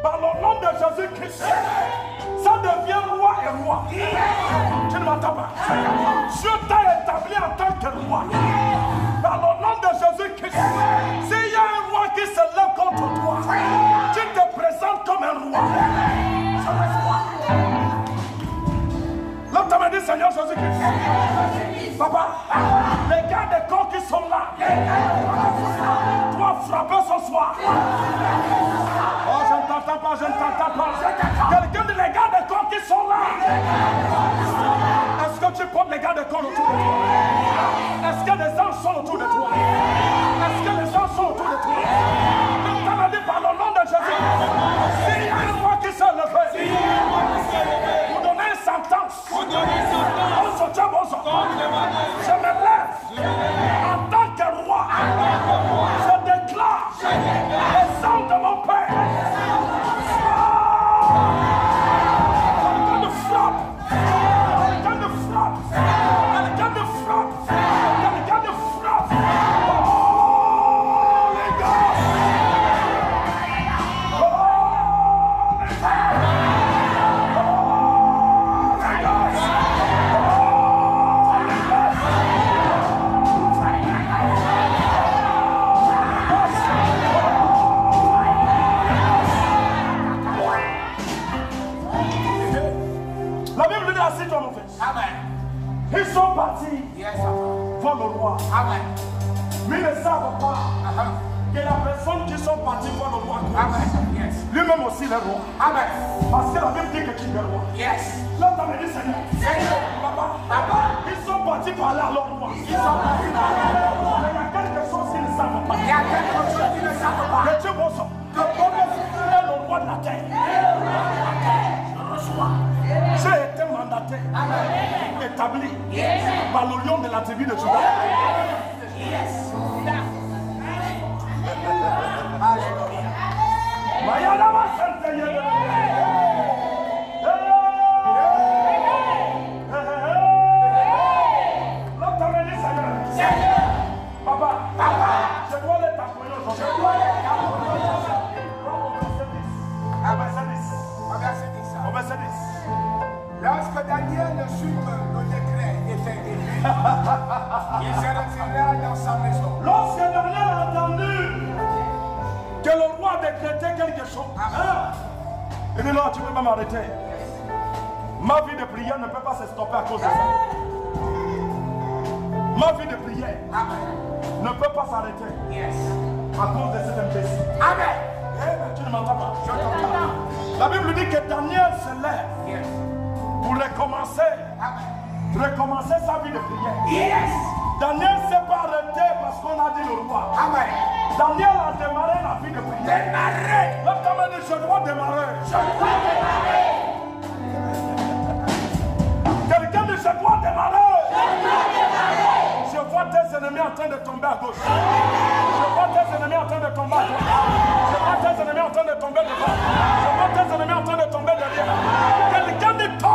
Speaker 1: par le nom de Jésus-Christ, ça devient roi et roi. Tu ne m'entends pas? Dieu t'a établi en tant que roi. Par le nom de Jésus-Christ, s'il y a un roi qui se lève contre toi, tu te présentes comme un roi. L'homme t'a dit, Seigneur Jésus-Christ, papa, les gars des corps qui sont là, doivent frapper ce soir. Oh, je ne t'entends pas, je ne t'entends pas. Quelqu'un dit les gars des corps qui sont là. Est-ce que tu portes les gars des corps autour de toi? Est-ce que les anges sont autour de toi? Est-ce que les anges sont autour de toi? L'homme t'a dit par le nom de Jésus, s'il y a un roi qui s'est levé, vous donnez une sentence. Je me lève en tant que roi. Je déclare le sang de mon Père. Quelqu'un me frappe. Quelqu'un me frappe. Quelqu'un me frappe. Quelqu'un me frappe. Oh les gars. Oh les gars. Ils sont partis voir le roi. Amen. Mais ils ne savent pas que la personne qui sont partis voir le roi, lui-même aussi le roi. Amen. Parce que la Bible dit que tu es le roi. Là, tu m'as dit Seigneur. Papa, ils sont partis parler à leur roi. Ils sont partis parler à leur roi. Mais il y a quelque chose qu'ils ne savent pas. Il y a quelque chose qu'ils ne savent pas. Que Dieu est le roi de la terre. Je reçois. J'ai été mandaté, établi par le lion de la tribu de Juda. Papa, je dois les t'appuyer aujourd'hui. Verset 10.
Speaker 2: Lorsque Daniel sut que le décret était écrit, il se retira dans sa maison.
Speaker 1: Lorsque Daniel a entendu que le roi décrétait quelque chose, il dit non, tu peux pas m'arrêter. Ma vie de prière ne peut pas se stopper à cause de ça. Ma vie de prière ne peut pas s'arrêter à cause de cet imbécile. Amen. Tu ne m'entends pas? Je t'entends. La Bible dit que Daniel se lève pour recommencer sa vie de prière. Daniel ne s'est pas arrêté parce qu'on a dit le roi. Amen. Daniel a démarré la vie de prière. L'homme t'a dit je dois démarrer. Quelqu'un dit je dois démarrer. Je vois tes ennemis en train de tomber à gauche. Je vois tes ennemis en train de tomber à droite. Je vois tes ennemis en train de tomber devant. Je vois tes ennemis en train de tomber derrière. Quelqu'un dit tombe.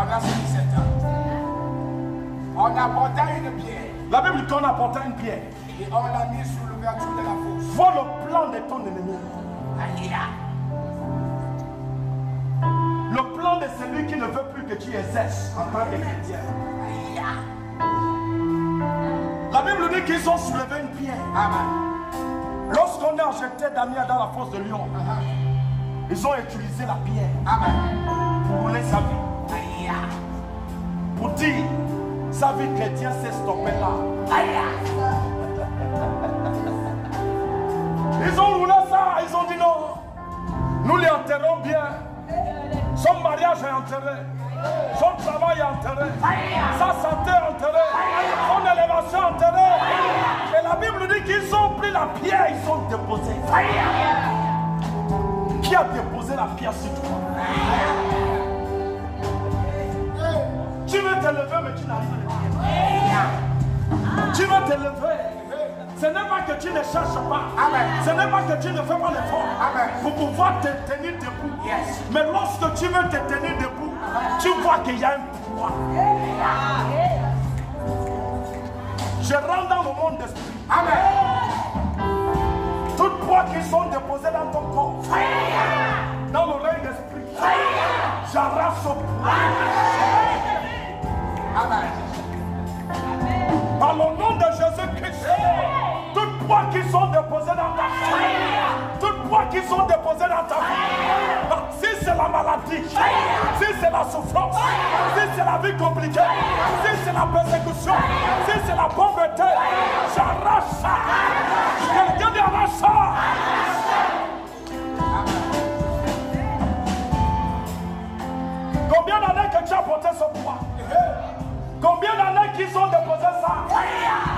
Speaker 2: Verset 17. On apporta une pierre.
Speaker 1: La Bible dit qu'on apporta une pierre.
Speaker 2: Et on l'a mis sur l'ouverture de la fosse.
Speaker 1: Vois le plan de ton ennemi. Le plan de celui qui ne veut plus que tu exerces en tant que chrétien. La Bible dit qu'ils ont soulevé une pierre. Lorsqu'on a jeté Daniel dans la fosse de lion, ils ont utilisé la pierre pour rouler sa vie. vie chrétienne s'est stoppée là. Ils ont roulé ça, ils ont dit non. Nous les enterrons bien. Son mariage est enterré. Son travail est enterré. Sa santé est enterrée. Son élévation est enterrée. Et la Bible dit qu'ils ont pris la pierre, ils ont déposé. Qui a déposé la pierre sur toi? Tu veux te lever, mais tu n'arrives pas. Tu veux te lever. Ce n'est pas que tu ne cherches pas. Amen. Ce n'est pas que tu ne fais pas l'effort pour pouvoir te tenir debout. Yes. Mais lorsque tu veux te tenir debout, tu vois qu'il y a un pouvoir. Je rentre dans le monde d'esprit. Amen. Toutes poids qui sont déposées dans ton corps, dans l'oreille d'esprit, j'arrache au pouvoir. Amen. Par le nom de Jésus-Christ, toutes poids qui sont déposées dans ta vie, toutes poids qui sont déposées dans ta vie, si c'est la maladie, si c'est la souffrance, si c'est la vie compliquée, si c'est la persécution, si c'est la pauvreté, j'arrache ça. Quelqu'un dit arrache ça. Combien d'années que tu as porté ce poids? Combien d'années qu'ils ont déposé ça?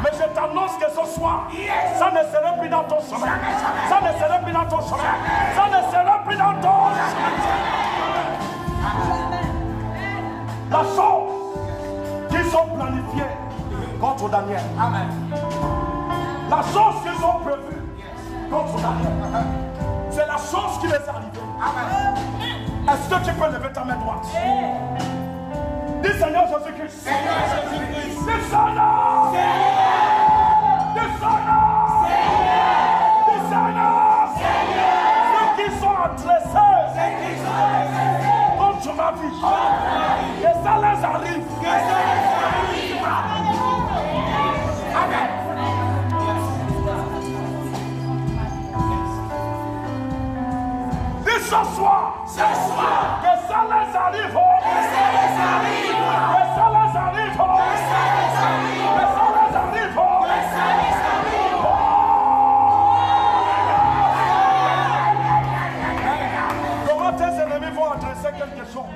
Speaker 1: Mais je t'annonce que ce soir, ça ne serait plus dans ton chemin. Ça ne serait plus dans ton chemin. Ça ne serait plus dans ton chemin. La chose qu'ils ont planifiée contre Daniel. Amen. La chose qu'ils ont prévue contre Daniel. C'est la chose qui les est arrivée. Amen. Est-ce que tu peux lever ta main droite? Dis Seigneur Jésus-Christ. Seigneur Jésus-Christ. Dis Seigneur. Seigneur. Dis Seigneur. Seigneur. Dis Seigneur. Seigneur. Ceux qui sont adressés contre ma vie. Que ça les arrive. Amen. Dis ce soir. Que ça les arrive. Comment tes ennemis vont adresser quelque chose?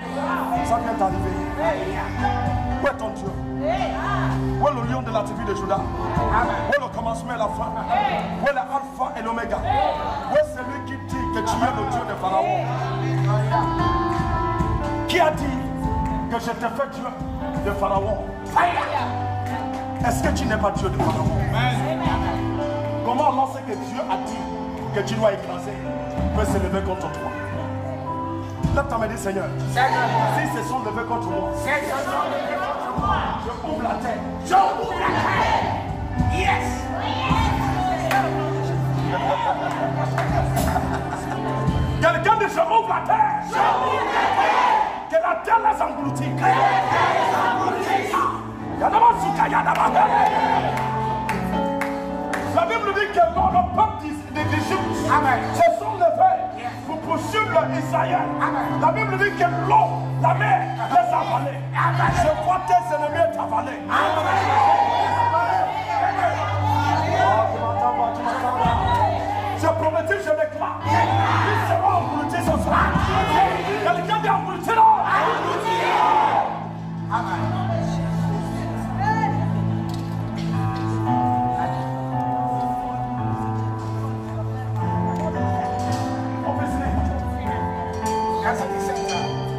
Speaker 1: Ça vient d'arriver. Où est ton Dieu? Où est le lion de la tribu de Juda? Où est le commencement et la fin? Où est l'alpha et l'oméga? Où est celui qui dit que tu es le Dieu de Pharaon? Qui a dit que je t'ai fait Dieu de Pharaon? Est-ce que tu n'es pas Dieu de Pharaon? Comment lorsque Dieu a dit que tu dois écraser, peut se lever contre toi? Lève ta main et dis Seigneur, s'ils se sont levés contre moi, je ouvre la terre. Je ouvre la terre. Yes. Quelqu'un dit je ouvre la terre. Je ouvre la terre. Que la terre les engloutit. La Bible dit que le peuple d'Égypte se sont levés pour poursuivre Israël. La Bible dit que l'eau, la mer, les a avalés. Je vois tes ennemis t'avaler. Je promets, je déclare. Ils seront engloutis ce soir. Quelqu'un dit englouti là. Amen.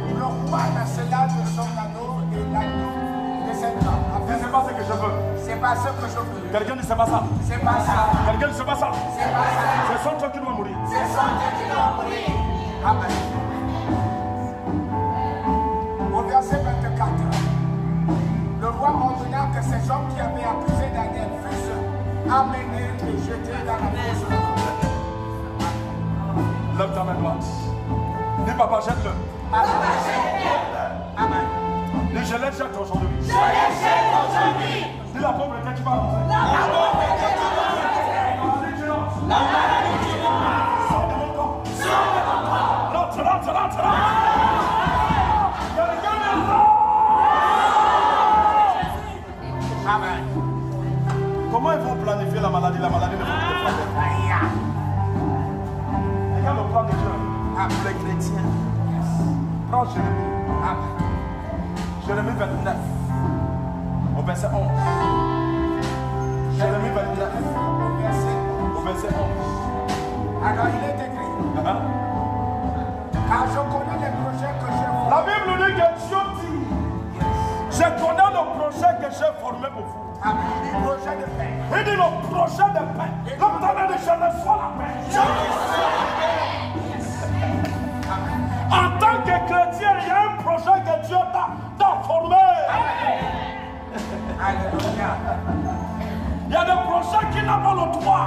Speaker 2: Le roi n'a cela de son anneau et l'anneau de cette lampe.
Speaker 1: C'est pas ce que je veux.
Speaker 2: C'est pas ce que je veux.
Speaker 1: Quelqu'un dit c'est pas ça.
Speaker 2: C'est pas ça.
Speaker 1: Quelqu'un dit c'est pas ça.
Speaker 2: C'est pas ça.
Speaker 1: C'est son toi qui doit mourir.
Speaker 2: C'est son toi qui doit mourir. Amen. Au verset 24, le roi ordonna que ces hommes qui avaient accusé Daniel fussent amenés et jetés dans la fosse.
Speaker 1: Lève ta main droite. Dis papa, jette-le.
Speaker 2: Amen.
Speaker 1: Dis je les jette aujourd'hui.
Speaker 2: Je les jette aujourd'hui.
Speaker 1: Dis la pauvreté qui va rentrer.
Speaker 2: La pauvreté qui va rentrer. La maladie qui va rentrer.
Speaker 1: Sors de mon corps.
Speaker 2: Sors de mon corps.
Speaker 1: Rentre, rentre, rentre, rentre. Quelqu'un est là. Jérémie 29, au verset 11. Jérémie 29, au verset 11.
Speaker 2: Alors il est écrit, car je connais les projets que j'ai formés.
Speaker 1: La Bible dit que Dieu dit, je connais le projet que j'ai formé pour vous.
Speaker 2: Amen. Projet de paix.
Speaker 1: Il dit le projet de paix. L'obtenir de je reçois la paix. En tant que chrétien, il y a un projet que Dieu t'a formé.
Speaker 2: Alléluia.
Speaker 1: Il y a des projets qui n'ont pas le droit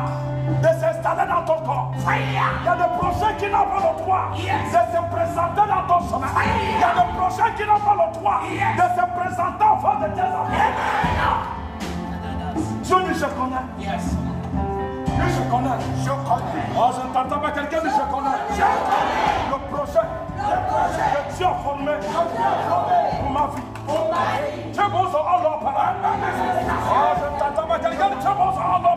Speaker 1: de s'installer dans ton corps. Il y a des projets qui n'ont pas le droit de se présenter dans ton chemin. Il y a des projets qui n'ont pas le droit de se présenter en face de tes enfants. Dieu dit je connais.
Speaker 2: Yes.
Speaker 1: Dit je connais.
Speaker 2: Je connais.
Speaker 1: Oh, je n'entends pas quelqu'un dit je connais.
Speaker 2: Je connais.
Speaker 1: Le projet que Dieu a formé pour ma vie. Tu es bon sur Allah. Oh, je n'entends pas quelqu'un dit tu es bon sur Allah.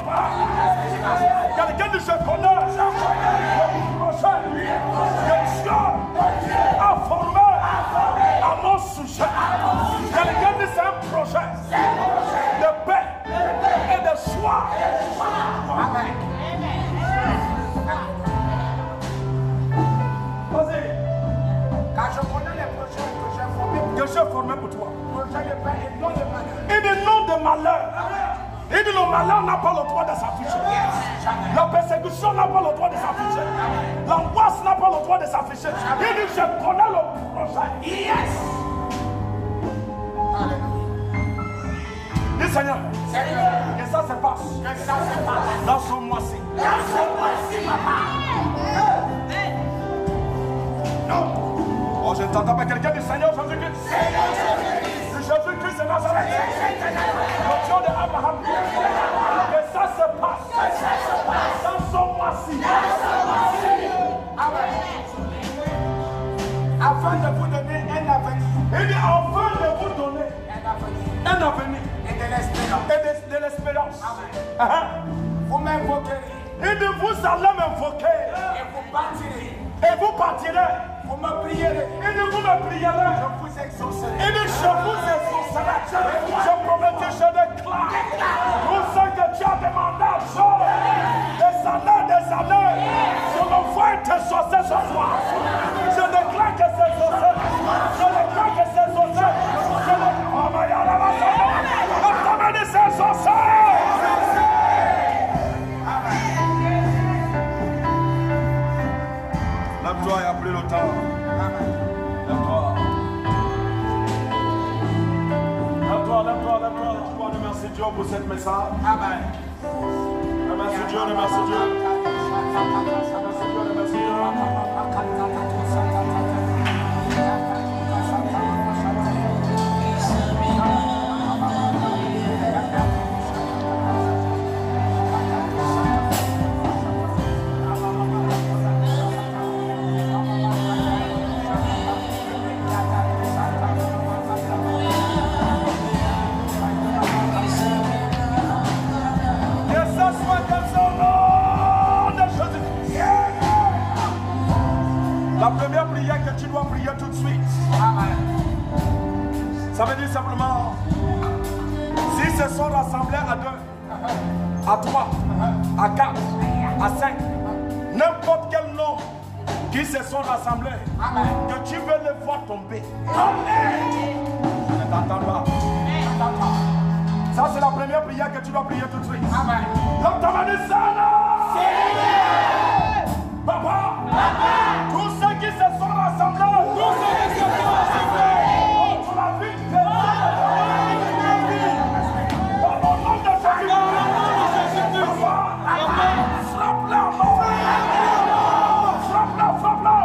Speaker 1: Quelqu'un dit je connais. Le projet que Dieu a formé à mon sujet. Quelqu'un dit c'est un projet de paix et de choix.
Speaker 2: Amen.
Speaker 1: Vas-y.
Speaker 2: Car je connais les projets que j'ai formés.
Speaker 1: Que j'ai formé pour toi.
Speaker 2: Projet de paix et non de malheur.
Speaker 1: Et de non de malheur. Et de le malheur n'a pas le droit de s'afficher. La persécution n'a pas le droit de s'afficher. L'angoisse n'a pas le droit de s'afficher. Il dit je connais le projet.
Speaker 2: Yes. Alléluia.
Speaker 1: Dis Seigneur,
Speaker 2: Seigneur,
Speaker 1: que ça se passe
Speaker 2: que ça se passe
Speaker 1: dans ce mois-ci.
Speaker 2: dans ce mois-ci, papa.
Speaker 1: Non. Oh, je n'entends pas quelqu'un du Seigneur Jésus-Christ.
Speaker 2: Seigneur Jésus-Christ.
Speaker 1: Du Jésus-Christ de Nazareth. Le Dieu d'Abraham. Que ça se passe dans ce mois-ci.
Speaker 2: Amen. Afin de vous donner un avenir.
Speaker 1: Il dit afin de vous donner
Speaker 2: Un avenir.
Speaker 1: un avenir
Speaker 2: Et de l'espérance.
Speaker 1: et de l'espérance.
Speaker 2: Amen. Vous m'invoquerez.
Speaker 1: Il dit vous allez m'invoquer
Speaker 2: Et vous partirez.
Speaker 1: et vous partirez.
Speaker 2: Vous me prierez.
Speaker 1: Il dit vous me prierez.
Speaker 2: Je vous exaucerai.
Speaker 1: Il dit je vous exaucerai. Je promets que je déclare tout ce que tu as demandé à Dieu. Des années. Je me vois t'exaucer ce soir. Je déclare que c'est exaucé. Je déclare que c'est exaucé. Je déclare. Oh my God, c'est exaucé. Lève-toi, il n'y a plus le temps. Lève-toi. Lève-toi. Je dois remercier Dieu pour cette message.
Speaker 2: Amen.
Speaker 1: Remercie Dieu. Remercie Dieu. La première prière que tu dois prier tout de suite, ça veut dire simplement, si se sont rassemblés à 2, à 3, à 4, à 5, n'importe quel nom qui se sont rassemblés, que tu veux les voir tomber. Je ne t'entends pas. Ça c'est la première prière que tu dois prier tout de suite. Donc tu vas dire ça là. Papa, tous ceux qui se sont rassemblés, contre la vie de Jésus, au nom de Jésus, frappe-la, frappe-la.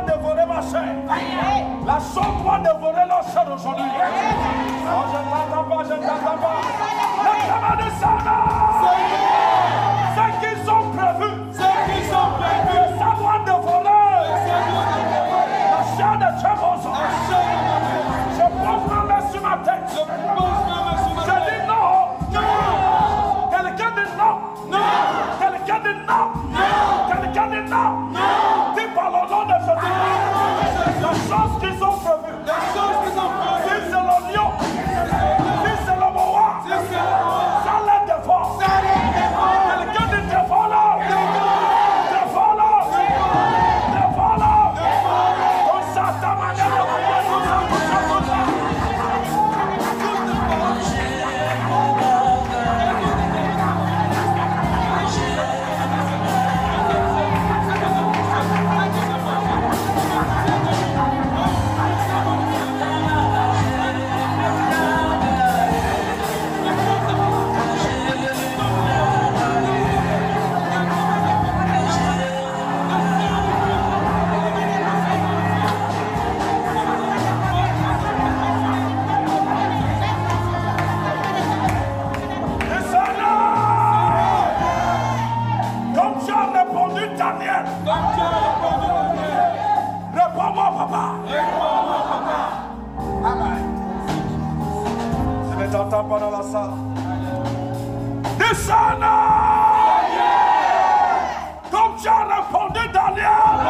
Speaker 1: dévorer ma chair. La sorte doit dévorer leur chair aujourd'hui. Oh, je ne t'entends pas, je ne t'entends pas. Le chemin de Sana. Ce qu'ils ont prévu. Ça doit dévorer. La chair de Tchébozo. Je pose ma main sur ma tête. Je dis non. Quelqu'un dit non. Quelqu'un dit non. Quelqu'un dit non. Dis par le nom de Jésus. La chose qu'ils ont prévue. Si c'est le lion. Si c'est le boa. Ça les dévore. Quelqu'un dit dévore-le. Dévore-le. Dévore-le. Comme ça, ta manière de prier, tout ça. Réponds-moi, papa. Amen. Je ne t'entends pas dans la salle. Descends! Comme tu as répondu, Daniel.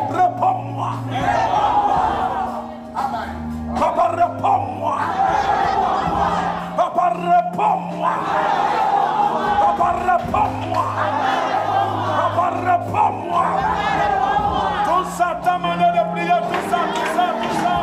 Speaker 1: Réponds-moi. Amen. Papa, réponds-moi. Papa, réponds-moi. Papa, réponds-moi. Papa, réponds-moi. Tout ça, ta manière de prier, tout ça, tout ça, tout ça.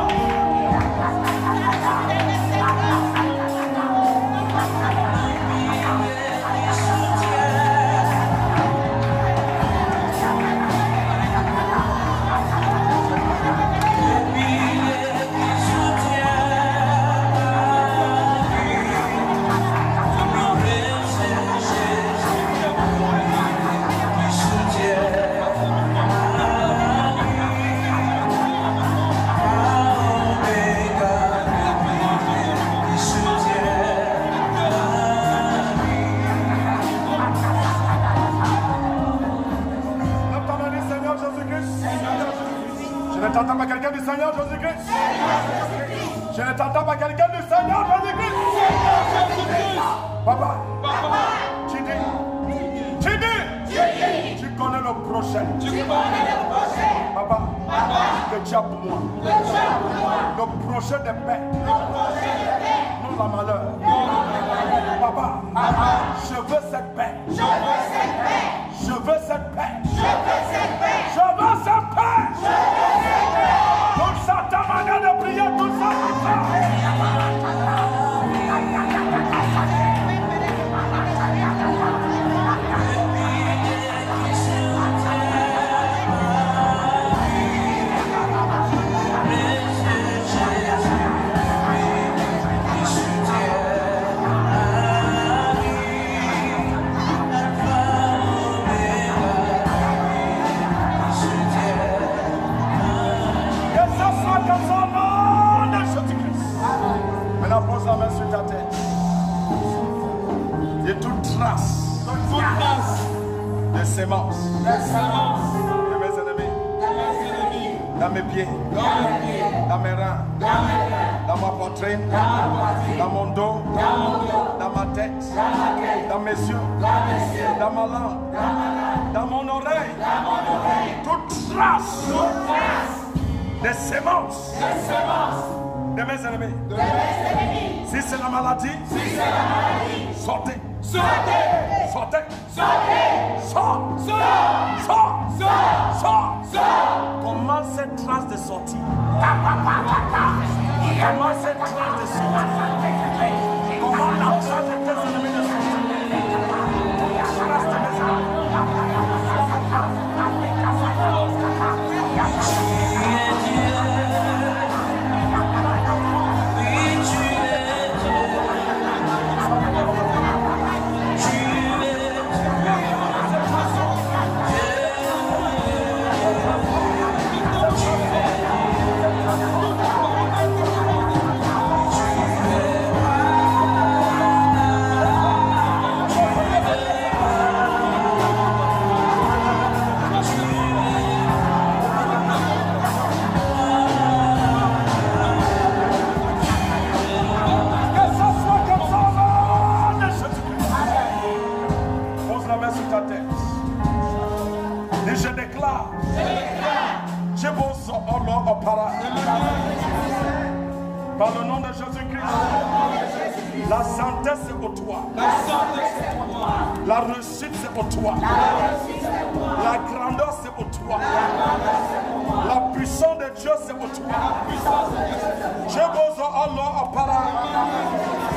Speaker 1: Je ne t'entends pas quelqu'un du Seigneur Jésus-Christ. Je ne t'entends pas quelqu'un du Seigneur Jésus-Christ. Papa, tu dis, tu connais le prochain. Papa, que tu as pour moi. Le prochain de paix. Non la malheur. Papa, je veux cette paix. Je veux cette paix. Je veux cette paix. Tout ça, ta manière de prier, tout ça, tout ça. Pose la main sur ta tête. Et toute trace de sémence de mes ennemis, dans mes pieds, dans mes reins, dans ma poitrine, dans mon dos, dans ma tête, dans mes yeux, dans ma langue, dans mon oreille, toute trace de sémence de mes ennemis. Si c'est la maladie, sortez. Sortez. Comment cette trace de sortie? Comment cette trace de sortie? Comment la trace de tes ennemis de sortie? La trace de mes ennemis. para. Par le nom de Jésus-Christ. La santé c'est pour toi. La réussite c'est pour toi. La grandeur c'est pour toi. La puissance de Dieu c'est pour toi. Je vous Allah para.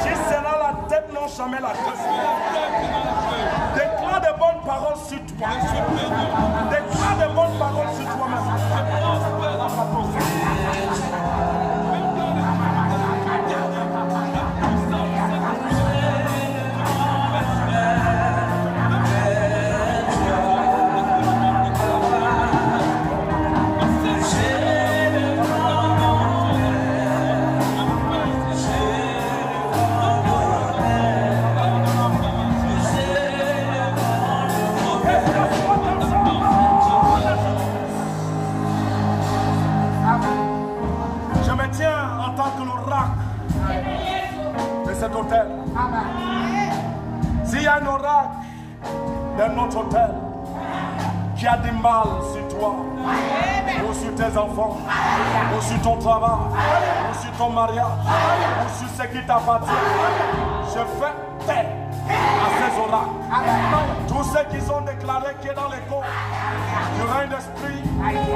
Speaker 1: Tu seras la tête, non jamais la tête. Déclare de bonnes paroles sur toi. Déclare de bonnes paroles sur toi-même. Cet hôtel. S'il y a un oracle dans notre hôtel qui a du mal sur toi, ou sur tes enfants, ou sur ton travail, ou sur ton mariage, ou sur ce qui t'appartient, je fais taire à ces oracles. Tous ceux qui sont déclarés qui est dans les corps, du règne d'esprit,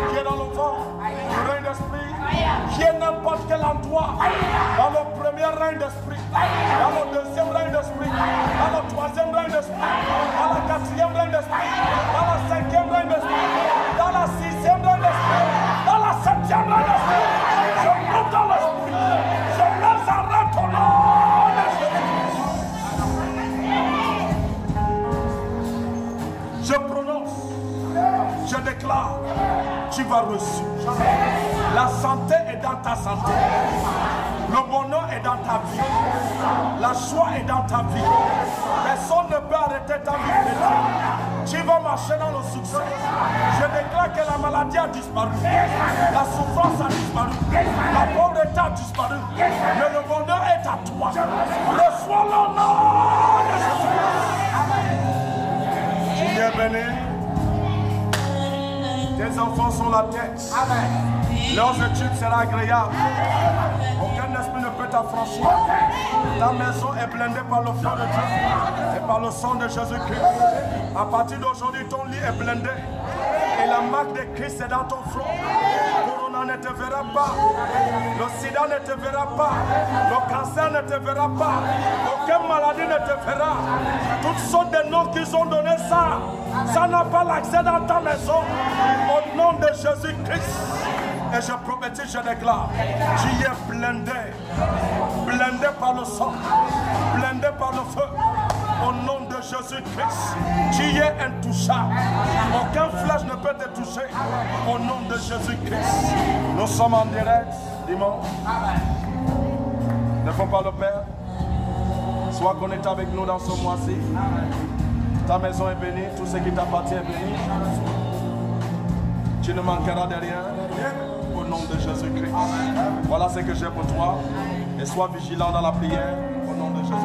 Speaker 1: qui est dans le vent, du règne d'esprit, qui est n'importe quel endroit, dans le premier règne d'esprit, dans le deuxième règne d'esprit, dans le troisième règne d'esprit, dans le quatrième règne d'esprit, dans le cinquième règne d'esprit, dans la sixième règne d'esprit, dans la septième règne d'esprit. Je monte dans l'esprit, je les arrête au nom de Jésus. Je prononce, je déclare, tu vas reçu. La santé est dans ta santé. Le bonheur est dans ta vie. La joie est dans ta vie. Personne ne peut arrêter ta vie chrétienne. Tu vas marcher dans le succès. Je déclare que la maladie a disparu. La souffrance a disparu. La pauvreté a disparu. Mais le bonheur est à toi. Reçois l'honneur de Jésus. Tu es béni. Tes enfants sont la tête. Leurs études seront agréables. Aucun esprit ne peut t'affranchir. Ta maison est blindée par le feu de Dieu et par le sang de Jésus-Christ. À partir d'aujourd'hui, ton lit est blindé. Et la marque de Christ est dans ton front. Le corona ne te verra pas. Le sida ne te verra pas. Le cancer ne te verra pas. Aucune maladie ne te verra. Toutes sortes de noms qu'ils ont donné ça. Ça n'a pas l'accès dans ta maison. Au nom de Jésus-Christ. Et je prophétise, je déclare, tu es blindé. Blindé par le sang. Blindé par le feu. Au nom de Jésus-Christ, tu es intouchable. Aucun flèche ne peut te toucher. Au nom de Jésus-Christ. Nous sommes en direct dimanche. Ne faut pas le perdre. Sois connecté avec nous dans ce mois-ci. Ta maison est bénie. Tout ce qui t'appartient est béni. Tu ne manqueras de rien. Au nom de Jésus-Christ. Voilà ce que j'ai pour toi. Et sois vigilant dans la prière. Au nom de Jésus-Christ.